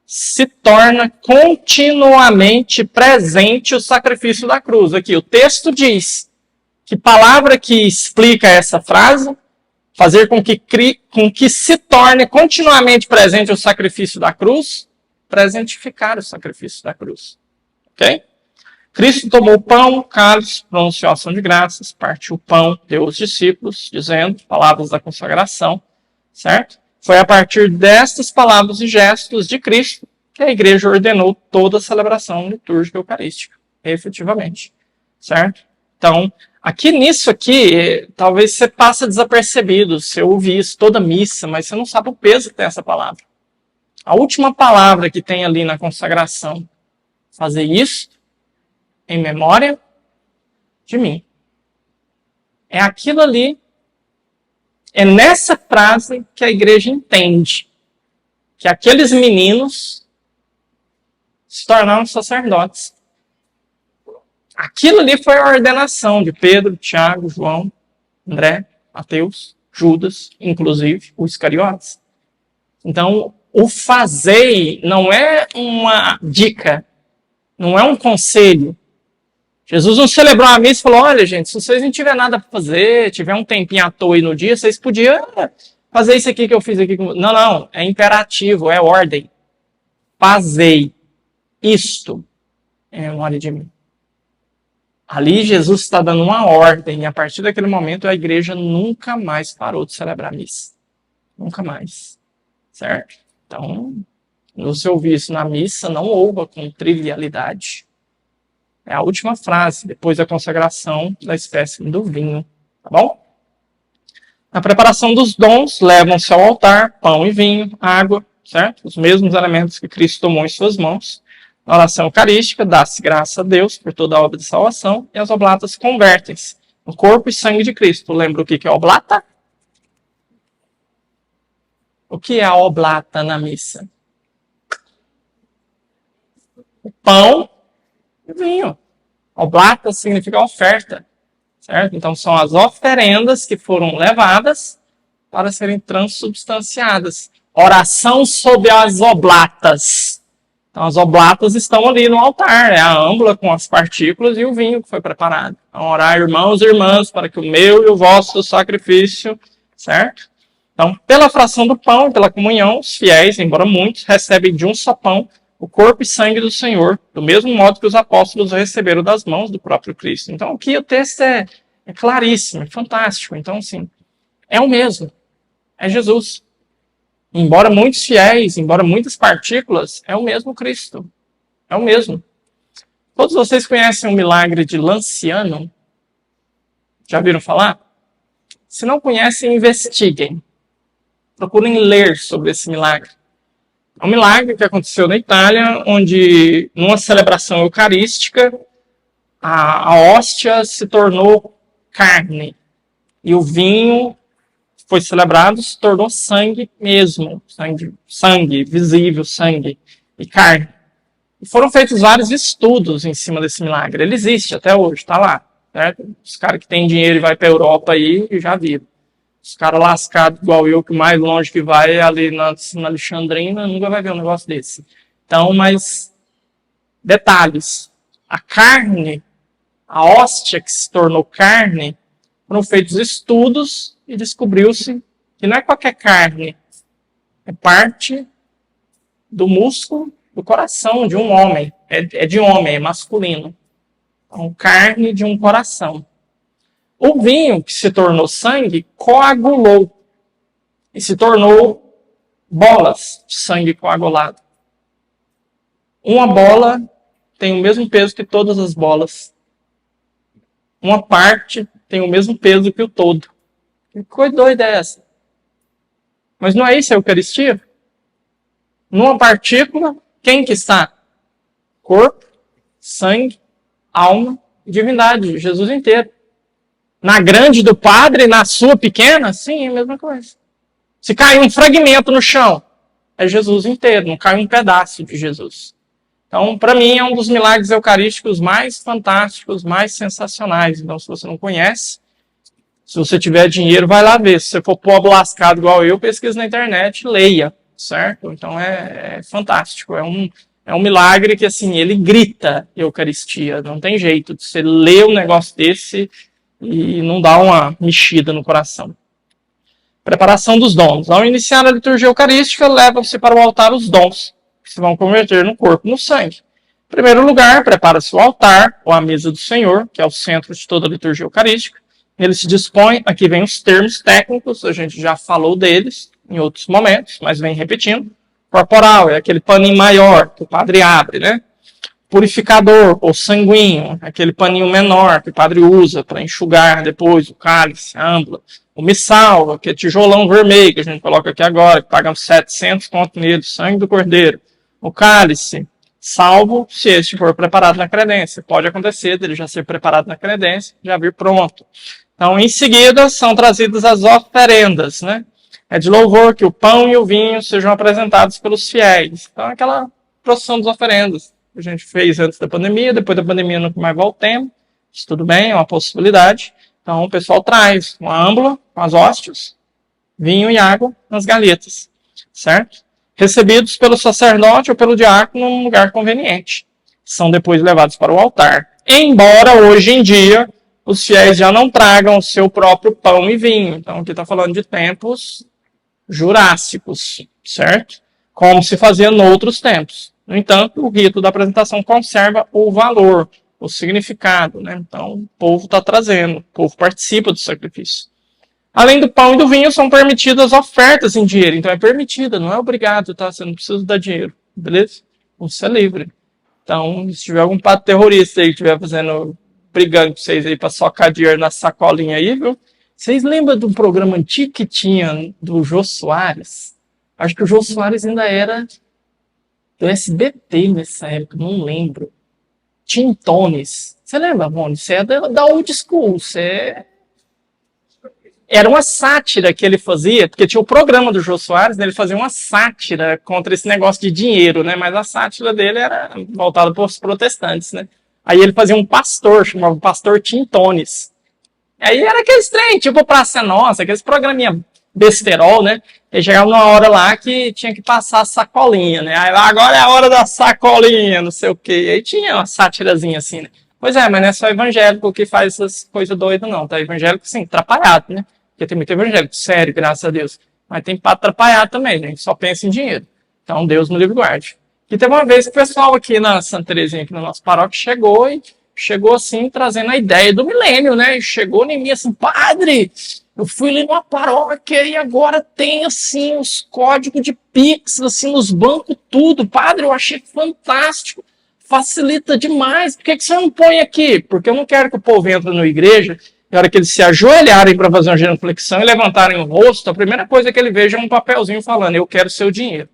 Se torna continuamente presente o sacrifício da cruz. Aqui, o texto diz que palavra que explica essa frase? Fazer com que se torne continuamente presente o sacrifício da cruz, presentificar o sacrifício da cruz. Ok? Cristo tomou o pão, o cálice, pronunciou a ação de graças, partiu o pão, deu aos discípulos, dizendo palavras da consagração, certo? Foi a partir destas palavras e gestos de Cristo que a igreja ordenou toda a celebração litúrgica eucarística, efetivamente, certo? Então, nisso aqui, talvez você passe desapercebido, você ouve isso toda missa, mas você não sabe o peso que tem essa palavra. A última palavra que tem ali na consagração, fazer isso em memória de mim. É aquilo ali, é nessa frase que a igreja entende que aqueles meninos se tornaram sacerdotes. Aquilo ali foi a ordenação de Pedro, Tiago, João, André. Mateus, Judas, inclusive o Iscariotes. Então, o fazei não é uma dica, não é um conselho. Jesus não celebrou a missa e falou, olha, gente, se vocês não tiver nada para fazer, tiver um tempinho à toa aí no dia, vocês podiam fazer isso aqui que eu fiz aqui. Não, não, é imperativo, é ordem. Fazei isto em memória de mim. Ali Jesus está dando uma ordem, e a partir daquele momento a igreja nunca mais parou de celebrar a missa. Nunca mais. Certo? Então, se você ouvir isso na missa, não ouva com trivialidade. É a última frase, depois da consagração da espécie do vinho. Tá bom? Na preparação dos dons, levam-se ao altar pão e vinho, água, certo? Os mesmos elementos que Cristo tomou em suas mãos. Na oração eucarística, dá-se graça a Deus por toda a obra de salvação e as oblatas convertem-se no corpo e sangue de Cristo. Lembra o que é oblata? O que é a oblata na missa? O pão e o vinho. Oblata significa oferta, certo? Então são as oferendas que foram levadas para serem transubstanciadas. Oração sobre as oblatas. Então as oblatas estão ali no altar, é a âmbula com as partículas e o vinho que foi preparado. Então orar, irmãos e irmãs, para que o meu e o vosso sacrifício, certo? Então, pela fração do pão e pela comunhão, os fiéis, embora muitos, recebem de um só pão o corpo e sangue do Senhor, do mesmo modo que os apóstolos receberam das mãos do próprio Cristo. Então aqui o texto é claríssimo, é fantástico. Então, assim, é o mesmo, é Jesus. Embora muitos fiéis, embora muitas partículas, é o mesmo Cristo. É o mesmo. Todos vocês conhecem o milagre de Lanciano? Já viram falar? Se não conhecem, investiguem. Procurem ler sobre esse milagre. É um milagre que aconteceu na Itália, onde, numa celebração eucarística, a hóstia se tornou carne. E o vinho foi celebrado, se tornou sangue mesmo. Sangue, visível, sangue e carne. E foram feitos vários estudos em cima desse milagre. Ele existe até hoje, está lá. Certo? Os caras que têm dinheiro e vai para a Europa aí já viram. Os caras lascados igual eu, que o mais longe que vai é ali na Alexandrina, nunca vai ver um negócio desse. Então, mas detalhes. A carne, a hóstia que se tornou carne, foram feitos estudos e descobriu-se que não é qualquer carne, é parte do músculo do coração de um homem. É de homem, é masculino. Então, carne de um coração. O vinho que se tornou sangue coagulou e se tornou bolas de sangue coagulado. Uma bola tem o mesmo peso que todas as bolas. Uma parte tem o mesmo peso que o todo. Que coisa doida é essa? Mas não é isso a Eucaristia? Numa partícula, quem que está? Corpo, sangue, alma e divindade. Jesus inteiro. Na grande do Padre, na sua pequena, sim, é a mesma coisa. Se cair um fragmento no chão, é Jesus inteiro, não cai um pedaço de Jesus. Então, para mim, é um dos milagres eucarísticos mais fantásticos, mais sensacionais. Então, se você não conhece, se você tiver dinheiro, vai lá ver. Se você for pobre lascado igual eu, pesquisa na internet, leia, certo? Então, é fantástico. É um milagre que, assim, ele grita Eucaristia. Não tem jeito de você ler um negócio desse e não dá uma mexida no coração. Preparação dos dons. Ao iniciar a liturgia eucarística, levam-se para o altar os dons, que se vão converter no corpo e no sangue. Em primeiro lugar, prepara-se o altar, ou a mesa do Senhor, que é o centro de toda a liturgia eucarística. Ele se dispõe, aqui vem os termos técnicos, a gente já falou deles em outros momentos, mas vem repetindo. Corporal, é aquele paninho maior que o padre abre, né? Purificador ou sanguíneo, aquele paninho menor que o padre usa para enxugar depois o cálice, a âmbula. O missal, aquele tijolão vermelho que a gente coloca aqui agora, que pagamos 700 conto nele, sangue do cordeiro. O cálice, salvo se este for preparado na credência. Pode acontecer dele já ser preparado na credência, já vir pronto. Então, em seguida, são trazidas as oferendas, né? É de louvor que o pão e o vinho sejam apresentados pelos fiéis. Então, aquela procissão das oferendas que a gente fez antes da pandemia, depois da pandemia nunca mais voltemos. Isso tudo bem, é uma possibilidade. Então o pessoal traz uma âmbula com as hóstias, vinho e água nas galetas, certo? Recebidos pelo sacerdote ou pelo diácono num lugar conveniente. São depois levados para o altar. Embora hoje em dia os fiéis já não tragam o seu próprio pão e vinho. Então aqui está falando de tempos jurássicos, certo? Como se fazia noutros tempos. No entanto, o rito da apresentação conserva o valor, o significado, né? Então o povo está trazendo, o povo participa do sacrifício. Além do pão e do vinho, são permitidas ofertas em dinheiro. Então é permitida, não é obrigado, tá? Você não precisa dar dinheiro, beleza? Você é livre. Então, se tiver algum pato terrorista aí que estiver brigando com vocês aí para socar dinheiro na sacolinha aí, viu? Vocês lembram de um programa antigo que tinha do Jô Soares? Acho que o Jô Soares ainda era do SBT nessa época, não lembro. Tintones. Você lembra, Rony? Você é da old school, você era uma sátira que ele fazia, porque tinha o programa do Jô Soares, né, ele fazia uma sátira contra esse negócio de dinheiro, né? Mas a sátira dele era voltada para os protestantes, né? Aí ele fazia um pastor, chamava Pastor Tintones. Aí era aqueles trem, tipo Praça Nossa, aqueles programinha besterol, né? E chegava numa hora lá que tinha que passar a sacolinha, né? Aí lá, agora é a hora da sacolinha, não sei o quê. Aí tinha uma sátirazinha assim, né? Pois é, mas não é só evangélico que faz essas coisas doidas, não. Tá evangélico, sim, atrapalhado, né? Porque tem muito evangélico sério, graças a Deus. Mas tem para atrapalhar também, gente. Só pensa em dinheiro. Então, Deus me livre e guarde. E teve uma vez que o pessoal aqui na Santa Terezinha, aqui no nosso paróquio, chegou assim, trazendo a ideia do milênio, né? E chegou em mim assim, padre, eu fui ali numa paróquia e agora tem, assim, os códigos de Pix, assim, nos bancos, tudo. Padre, eu achei fantástico. Facilita demais. Por que você não põe aqui? Porque eu não quero que o povo entre na igreja. Na hora que eles se ajoelharem para fazer uma genuflexão e levantarem o rosto, a primeira coisa que ele veja é um papelzinho falando, eu quero seu dinheiro.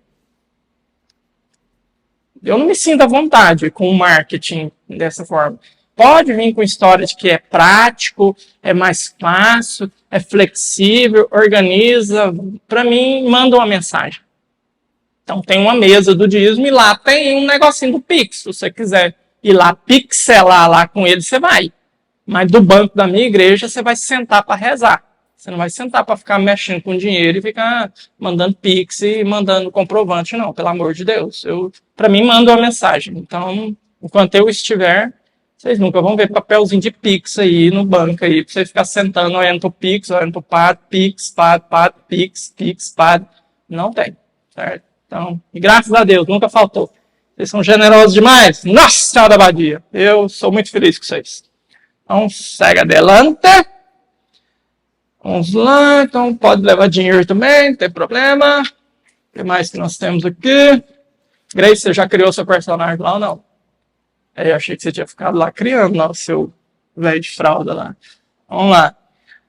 Eu não me sinto à vontade com o marketing dessa forma. Pode vir com história de que é prático, é mais fácil, é flexível, organiza. Para mim, manda uma mensagem. Então tem uma mesa do dízimo e lá tem um negocinho do Pix. Se você quiser ir lá pixelar lá com ele, você vai. Mas do banco da minha igreja, você vai sentar para rezar. Você não vai sentar para ficar mexendo com dinheiro e ficar mandando Pix e mandando comprovante, não. Pelo amor de Deus. Para mim, manda uma mensagem. Então, enquanto eu estiver, vocês nunca vão ver papelzinho de Pix aí no banco aí, para você ficar sentando, olhando pro Pix, olhando pro padre, Pix, padre, Pix, Pix, padre. Não tem, certo? Então, e graças a Deus, nunca faltou. Vocês são generosos demais. Nossa Senhora da Badia. Eu sou muito feliz com vocês. Então, segue adelante. Vamos lá. Então, pode levar dinheiro também, não tem problema. O que mais que nós temos aqui? Grace, você já criou seu personagem lá ou não? Eu achei que você tinha ficado lá criando lá o seu velho de fralda lá. Vamos lá.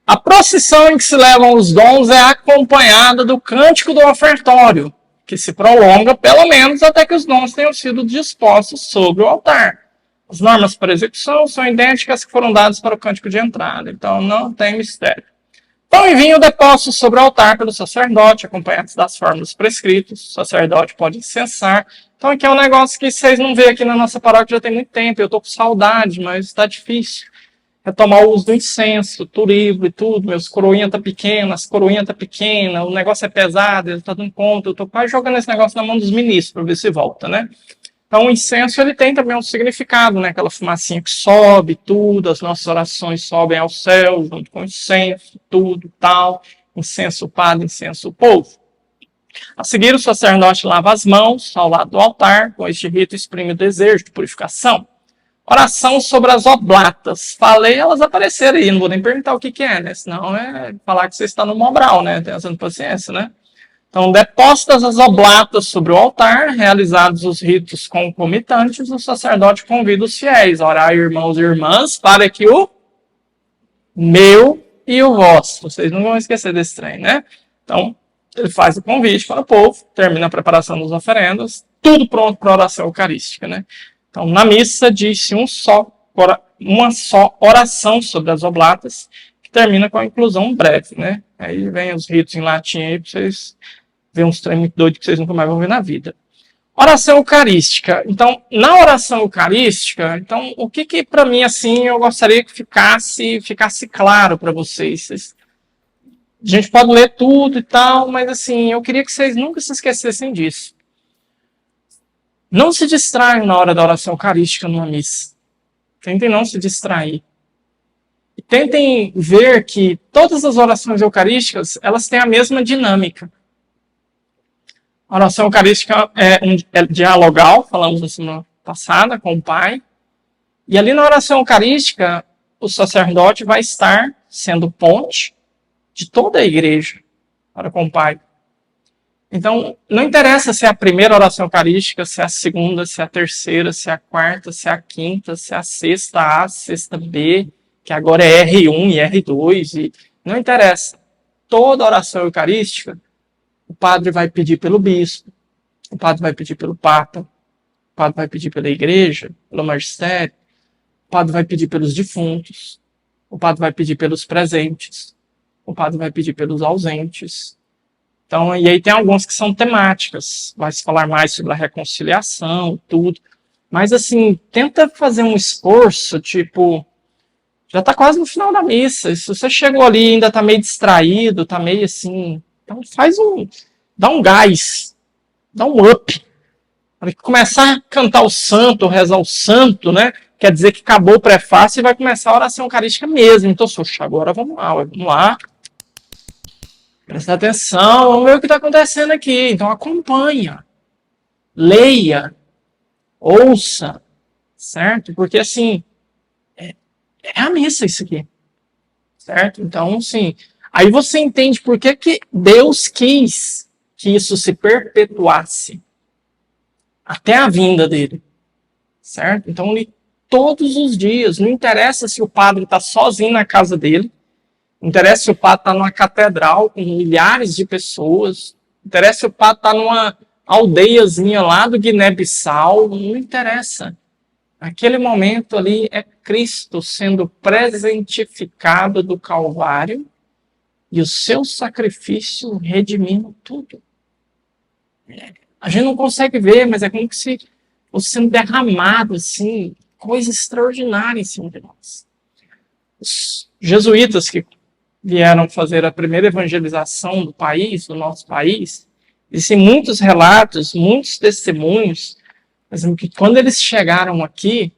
A procissão em que se levam os dons é acompanhada do cântico do ofertório, que se prolonga pelo menos até que os dons tenham sido dispostos sobre o altar. As normas para execução são idênticas às que foram dadas para o cântico de entrada, então não tem mistério. Pão e vinho depostos sobre o altar pelo sacerdote, acompanhados das fórmulas prescritas. O sacerdote pode incensar. Então aqui é um negócio que vocês não veem aqui na nossa paróquia já tem muito tempo. Eu estou com saudade, mas está difícil. Retomar o uso do incenso, turíbulo e tudo. Meus coroinhas estão pequenas, as coroinhas estão pequenas, o negócio é pesado, ele está dando conta. Eu estou quase jogando esse negócio na mão dos ministros para ver se volta, né? Então, o incenso ele tem também um significado, né? Aquela fumacinha que sobe, tudo, as nossas orações sobem ao céu, junto com o incenso, tudo, tal. Incenso o padre, incenso o povo. A seguir, o sacerdote lava as mãos ao lado do altar, com este rito exprime o desejo de purificação. Oração sobre as oblatas. Falei, elas apareceram aí, não vou nem perguntar o que é, né? Senão é falar que você está no Mobral, né? Tendo paciência, né? Então, depostas as oblatas sobre o altar, realizados os ritos concomitantes, o sacerdote convida os fiéis a orar, irmãos e irmãs, para que o meu e o vosso. Vocês não vão esquecer desse trem, né? Então, ele faz o convite para o povo, termina a preparação das oferendas, tudo pronto para a oração eucarística, né? Então, na missa, diz-se uma só oração sobre as oblatas, que termina com a inclusão breve, né? Aí vem os ritos em latim aí para vocês ver uns treinos muito doidos que vocês nunca mais vão ver na vida. Oração eucarística. Então, na oração eucarística, então, o que para mim, assim, eu gostaria que ficasse claro para vocês. A gente pode ler tudo e tal, mas assim, eu queria que vocês nunca se esquecessem disso. Não se distraiam na hora da oração eucarística numa missa. Tentem não se distrair. E tentem ver que todas as orações eucarísticas, elas têm a mesma dinâmica. A oração eucarística é dialogal, falamos na semana passada, com o Pai. E ali na oração eucarística, o sacerdote vai estar sendo ponte de toda a igreja para com o Pai. Então, não interessa se é a primeira oração eucarística, se é a segunda, se é a terceira, se é a quarta, se é a quinta, se é a sexta A, sexta B, que agora é R1 e R2, e não interessa. Toda oração eucarística, o padre vai pedir pelo bispo, o padre vai pedir pelo papa, o padre vai pedir pela igreja, pelo magistério, o padre vai pedir pelos defuntos, o padre vai pedir pelos presentes, o padre vai pedir pelos ausentes. Então, e aí tem alguns que são temáticas, vai se falar mais sobre a reconciliação, tudo. Mas assim, tenta fazer um esforço, tipo, já está quase no final da missa. Se você chegou ali e ainda está meio distraído, está meio assim, então dá um gás, dá um up. Para começar a cantar o santo, rezar o santo, né? Quer dizer que acabou o prefácio e vai começar a oração eucarística mesmo. Então, agora vamos lá. Presta atenção, vamos ver o que está acontecendo aqui. Então acompanha, leia, ouça, certo? Porque assim, é a missa isso aqui, certo? Então, sim, aí você entende por que Deus quis que isso se perpetuasse até a vinda dele, certo? Então, todos os dias, não interessa se o padre está sozinho na casa dele, não interessa se o padre está numa catedral com milhares de pessoas. Não interessa se o padre está numa aldeiazinha lá do Guiné-Bissau. Não interessa. Aquele momento ali é Cristo sendo presentificado do Calvário e o seu sacrifício redimindo tudo. A gente não consegue ver, mas é como se fosse sendo derramado, assim, coisa extraordinária em cima de nós. Os jesuítas que vieram fazer a primeira evangelização do país, do nosso país, existem muitos relatos, muitos testemunhos, mas que quando eles chegaram aqui,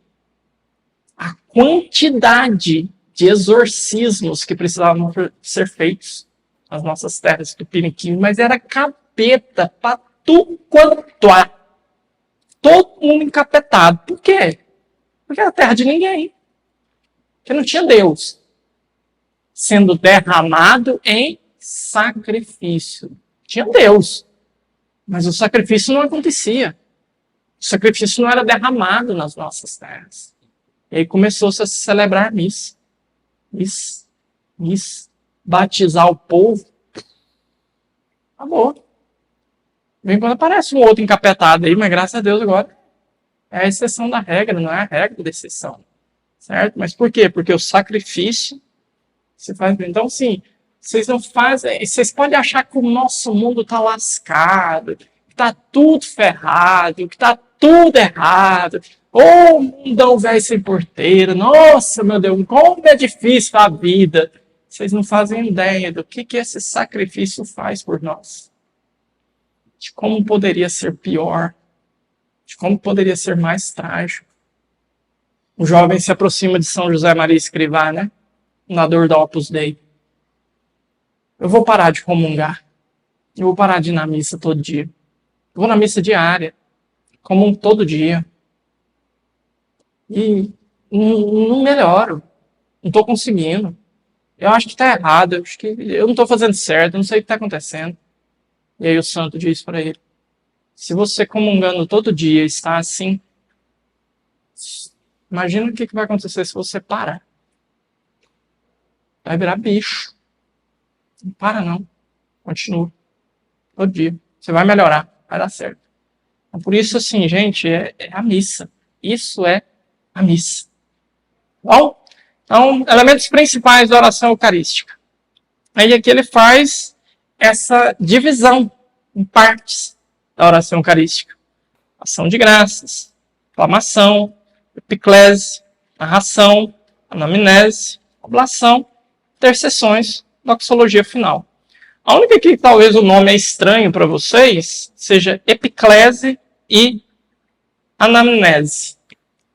a quantidade de exorcismos que precisavam ser feitos nas nossas terras tupiniquim, mas era capeta para tu quanto há. Todo mundo encapetado. Por quê? Porque era terra de ninguém. Porque não tinha Deus sendo derramado em sacrifício. Tinha Deus, mas o sacrifício não acontecia. O sacrifício não era derramado nas nossas terras. E aí começou-se a celebrar missa. Batizar o povo. Acabou. Vem quando aparece um outro encapetado aí, mas graças a Deus agora é a exceção da regra, não é a regra da exceção. Certo? Mas por quê? Porque o sacrifício se faz. Então, sim, vocês não fazem. Vocês podem achar que o nosso mundo está lascado, que está tudo ferrado, que está tudo errado. Ô, mundão velho sem porteiro, nossa, meu Deus, como é difícil a vida. Vocês não fazem ideia do que esse sacrifício faz por nós. De como poderia ser pior, de como poderia ser mais trágico. O jovem se aproxima de São José Maria Escrivá, né? Fundador da Opus Dei. Eu vou parar de comungar. Eu vou parar de ir na missa todo dia. Eu vou na missa diária. Como todo dia. E não melhoro. Não estou conseguindo. Eu acho que está errado. Eu acho que eu não estou fazendo certo. Eu não sei o que está acontecendo. E aí o santo diz para ele: se você comungando todo dia está assim, imagina o que vai acontecer se você parar. Vai virar bicho. Não para não. Continua. Todo dia. Você vai melhorar. Vai dar certo. Então, por isso, assim, gente, é a missa. Isso é a missa. Bom? Então, elementos principais da oração eucarística. Aí aqui ele faz essa divisão em partes da oração eucarística. Ação de graças, aclamação, epiclese, narração, anamnese, oblação, intercessões, doxologia final. A única que talvez o nome é estranho para vocês seja epiclese e anamnese.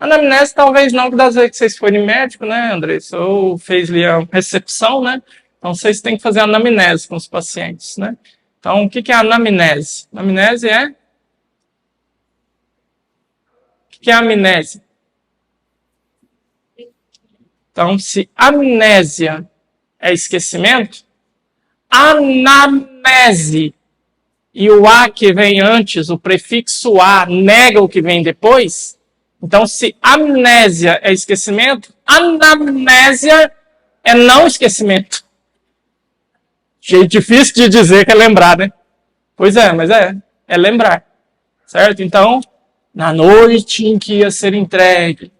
Anamnese talvez não, que das vezes que vocês forem médico, né, Andressa? Ou fez ali a recepção, né? Então vocês têm que fazer anamnese com os pacientes, né? Então o que é anamnese? Anamnese é... O que é amnésia? Então, se amnésia é esquecimento, anamnese e o A que vem antes, o prefixo A, nega o que vem depois. Então, se amnésia é esquecimento, anamnésia é não esquecimento. Jeito difícil de dizer que é lembrar, né? Pois é, mas é lembrar. Certo? Então, na noite em que ia ser entregue,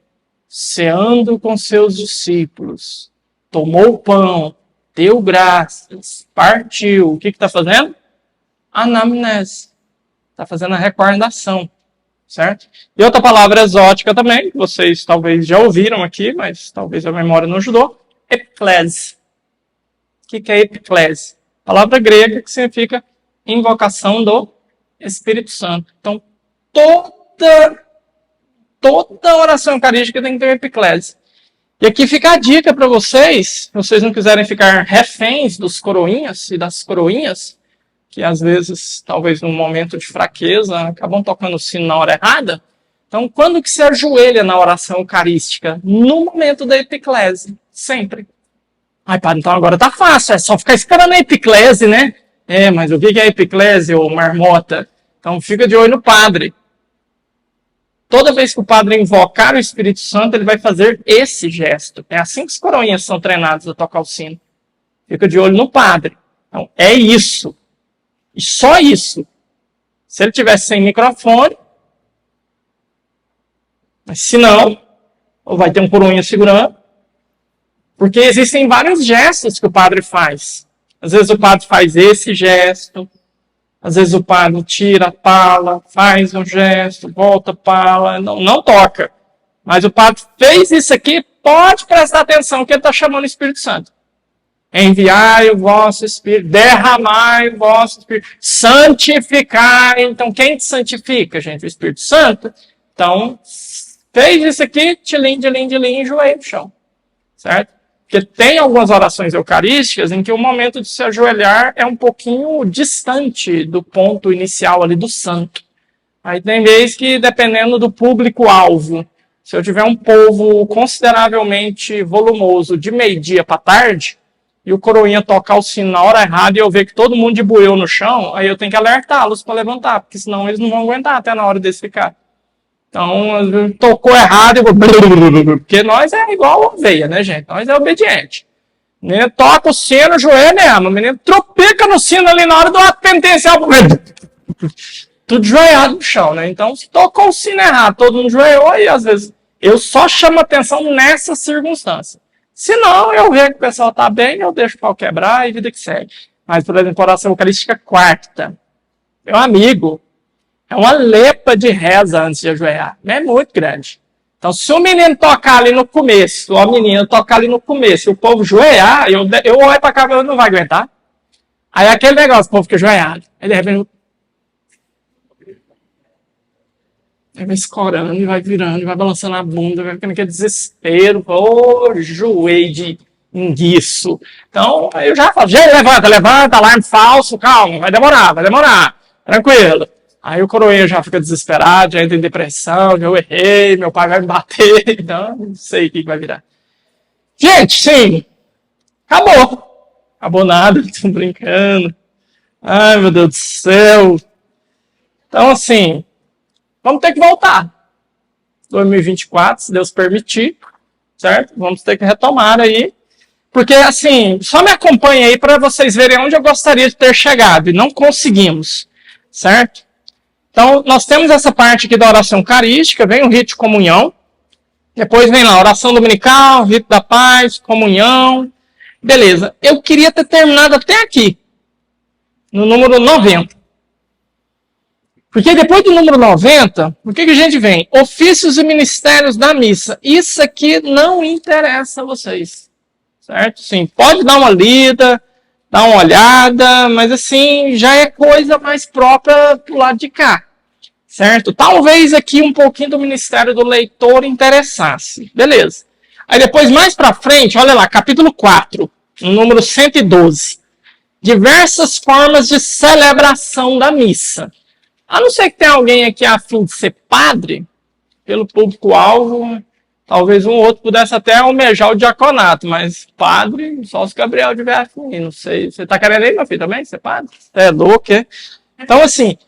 ceando com seus discípulos, tomou o pão, deu graças, partiu. O que está fazendo? Anamnese. Está fazendo a recordação. Certo? E outra palavra exótica também, que vocês talvez já ouviram aqui, mas talvez a memória não ajudou, epiclese. O que é epiclese? Palavra grega que significa invocação do Espírito Santo. Então, toda oração eucarística tem que ter epiclese. E aqui fica a dica para vocês, se vocês não quiserem ficar reféns dos coroinhas e das coroinhas, que às vezes, talvez num momento de fraqueza, acabam tocando o sino na hora errada. Então, quando que se ajoelha na oração eucarística? No momento da epiclese, sempre. Ai, padre, então agora tá fácil, é só ficar esperando a epiclese, né? Mas o que é epiclese, ou marmota? Então, fica de olho no padre. Toda vez que o padre invocar o Espírito Santo, ele vai fazer esse gesto. É assim que os coroinhas são treinados a tocar o sino. Fica de olho no padre. Então, é isso. E só isso. Se ele tivesse sem microfone, mas se não, ou vai ter um coroinha segurando, porque existem vários gestos que o padre faz. Às vezes o padre faz esse gesto, às vezes o padre tira a pala, faz um gesto, volta a pala, não toca. Mas o padre fez isso aqui, pode prestar atenção que ele está chamando o Espírito Santo. Enviai o vosso Espírito, derramai o vosso Espírito, santificai. Então, quem te santifica, gente? O Espírito Santo. Então, fez isso aqui, tilim, joelho no chão. Certo? Porque tem algumas orações eucarísticas em que o momento de se ajoelhar é um pouquinho distante do ponto inicial ali do santo. Aí tem vezes que, dependendo do público-alvo, se eu tiver um povo consideravelmente volumoso de meio-dia para tarde, e o coroinha tocar o sino na hora errada e eu ver que todo mundo debuiu no chão, aí eu tenho que alertá-los para levantar, porque senão eles não vão aguentar até na hora desse ficar. Então, tocou errado, eu vou... Porque nós é igual ovelha, né, gente? Nós é obediente. O menino toca o sino, o joelho mesmo. O menino tropica no sino ali na hora do ato penitencial. Tudo joelhado no chão, né? Então, se tocou o sino errado, todo mundo joelhou, e às vezes eu só chamo atenção nessa circunstância. Se não, eu vejo que o pessoal está bem, eu deixo o pau quebrar e vida que segue. Mas, por exemplo, a oração eucarística quarta. Meu amigo, é uma lepa de reza antes de ajoelhar. É muito grande. Então, se o menino tocar ali no começo, ou a menina tocar ali no começo, e o povo joelhar, eu olho para cá e não vai aguentar. Aí aquele negócio, o povo fica joelhado. Aí de repente, ele vai escorando, e vai virando, e vai balançando a bunda, vai ficando aquele desespero. Ô, joelho de enguiço. Então, aí eu já falo, gente, levanta, alarme falso, calma, vai demorar, tranquilo. Aí o coroinha já fica desesperado, já entra em depressão, eu errei, meu pai vai me bater, então não sei o que vai virar. Gente, sim, acabou nada, tô brincando. Ai, meu Deus do céu. Então, assim, vamos ter que voltar. 2024, se Deus permitir, certo? Vamos ter que retomar aí. Porque, assim, só me acompanhe aí para vocês verem onde eu gostaria de ter chegado. E não conseguimos, certo? Então, nós temos essa parte aqui da oração eucarística, vem o rito de comunhão. Depois vem lá, oração dominical, rito da paz, comunhão. Beleza. Eu queria ter terminado até aqui, no número 90. Porque depois do número 90, o que a gente vem? Ofícios e ministérios da missa. Isso aqui não interessa a vocês. Certo? Sim, pode dar uma lida, dá uma olhada, mas assim, já é coisa mais própria do lado de cá, certo? Talvez aqui um pouquinho do Ministério do Leitor interessasse, beleza. Aí depois, mais para frente, olha lá, capítulo 4, número 112. Diversas formas de celebração da missa. A não ser que tenha alguém aqui a fim de ser padre, pelo público-alvo, talvez um outro pudesse até almejar o diaconato, mas padre, só se Gabriel tiver afim, não sei. Você tá querendo ir, meu filho, também, ser padre? Você é louco, é? Então, assim,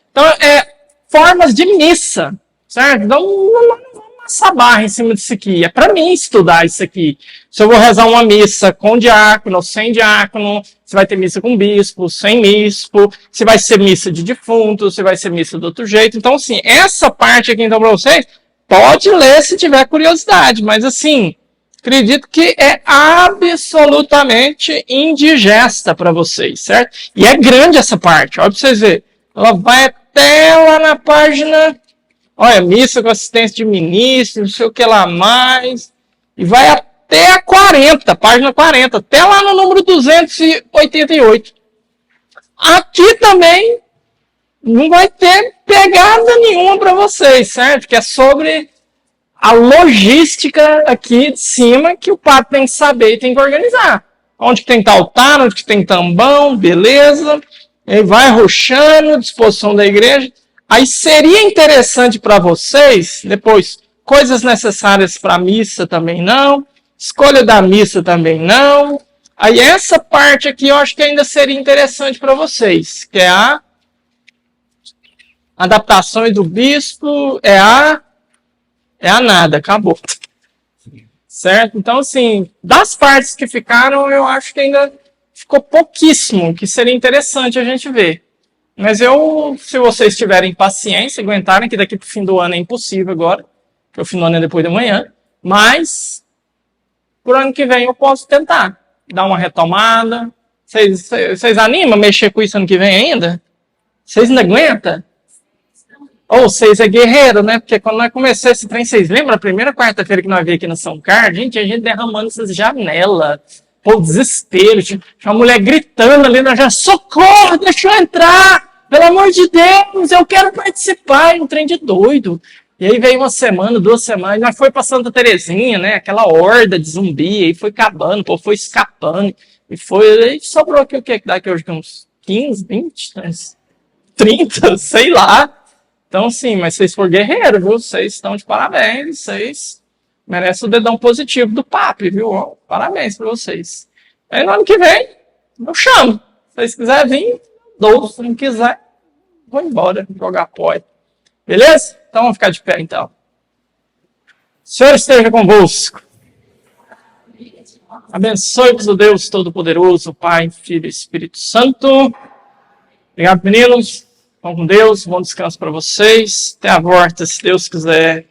formas de missa, certo? Então, não vamos passar barra em cima disso aqui. É para mim estudar isso aqui. Se eu vou rezar uma missa com diácono ou sem diácono, se vai ter missa com bispo, sem bispo, se vai ser missa de defunto, se vai ser missa do outro jeito. Então, assim, essa parte aqui, então, para vocês, pode ler se tiver curiosidade, mas, assim, acredito que é absolutamente indigesta para vocês, certo? E é grande essa parte, olha para vocês verem. Ela vai até lá na página, olha, missa com assistência de ministro, não sei o que lá mais, e vai até a 40, página 40, até lá no número 288. Aqui também não vai ter pegada nenhuma para vocês, certo? Que é sobre a logística aqui de cima que o padre tem que saber e tem que organizar. Onde que tem que estar altar, onde que tem tambão, beleza. Ele vai roxando, disposição da igreja. Aí seria interessante para vocês, depois, coisas necessárias para a missa também não, escolha da missa também não. Aí essa parte aqui eu acho que ainda seria interessante para vocês, que é a adaptações do bispo, é a nada, acabou. Certo? Então, assim, das partes que ficaram, eu acho que ainda ficou pouquíssimo, que seria interessante a gente ver. Mas se vocês tiverem paciência, aguentarem, que daqui para o fim do ano é impossível agora, porque o fim do ano é depois da manhã, mas por ano que vem eu posso tentar dar uma retomada. Vocês animam a mexer com isso ano que vem ainda? Vocês ainda aguentam? Ou vocês é guerreiro, né? Porque quando nós começamos esse trem, vocês lembram a primeira quarta-feira que nós veio aqui no São Carlos? Gente, a gente derramando essas janelas. Pô, desespero. Tinha uma mulher gritando ali na janela, socorro, deixa eu entrar! Pelo amor de Deus, eu quero participar. Um trem de doido. E aí veio uma semana, 2 semanas, nós foi pra Santa Terezinha, né? Aquela horda de zumbi, aí foi acabando, pô, foi escapando. E sobrou aqui o que dá aqui hoje? Uns 15, 20, 30, sei lá. Então, sim, mas vocês foram guerreiros, viu? Vocês estão de parabéns, vocês merecem o dedão positivo do papo, viu? Parabéns para vocês. Aí no ano que vem, eu chamo. Se vocês quiserem vir, dou. Se não quiser, vou embora, jogar pó. Beleza? Então vamos ficar de pé, então. O Senhor esteja convosco. Abençoe-vos o Deus Todo-Poderoso, Pai, Filho e Espírito Santo. Obrigado, meninos. Vão com Deus, bom descanso para vocês. Até a volta, se Deus quiser.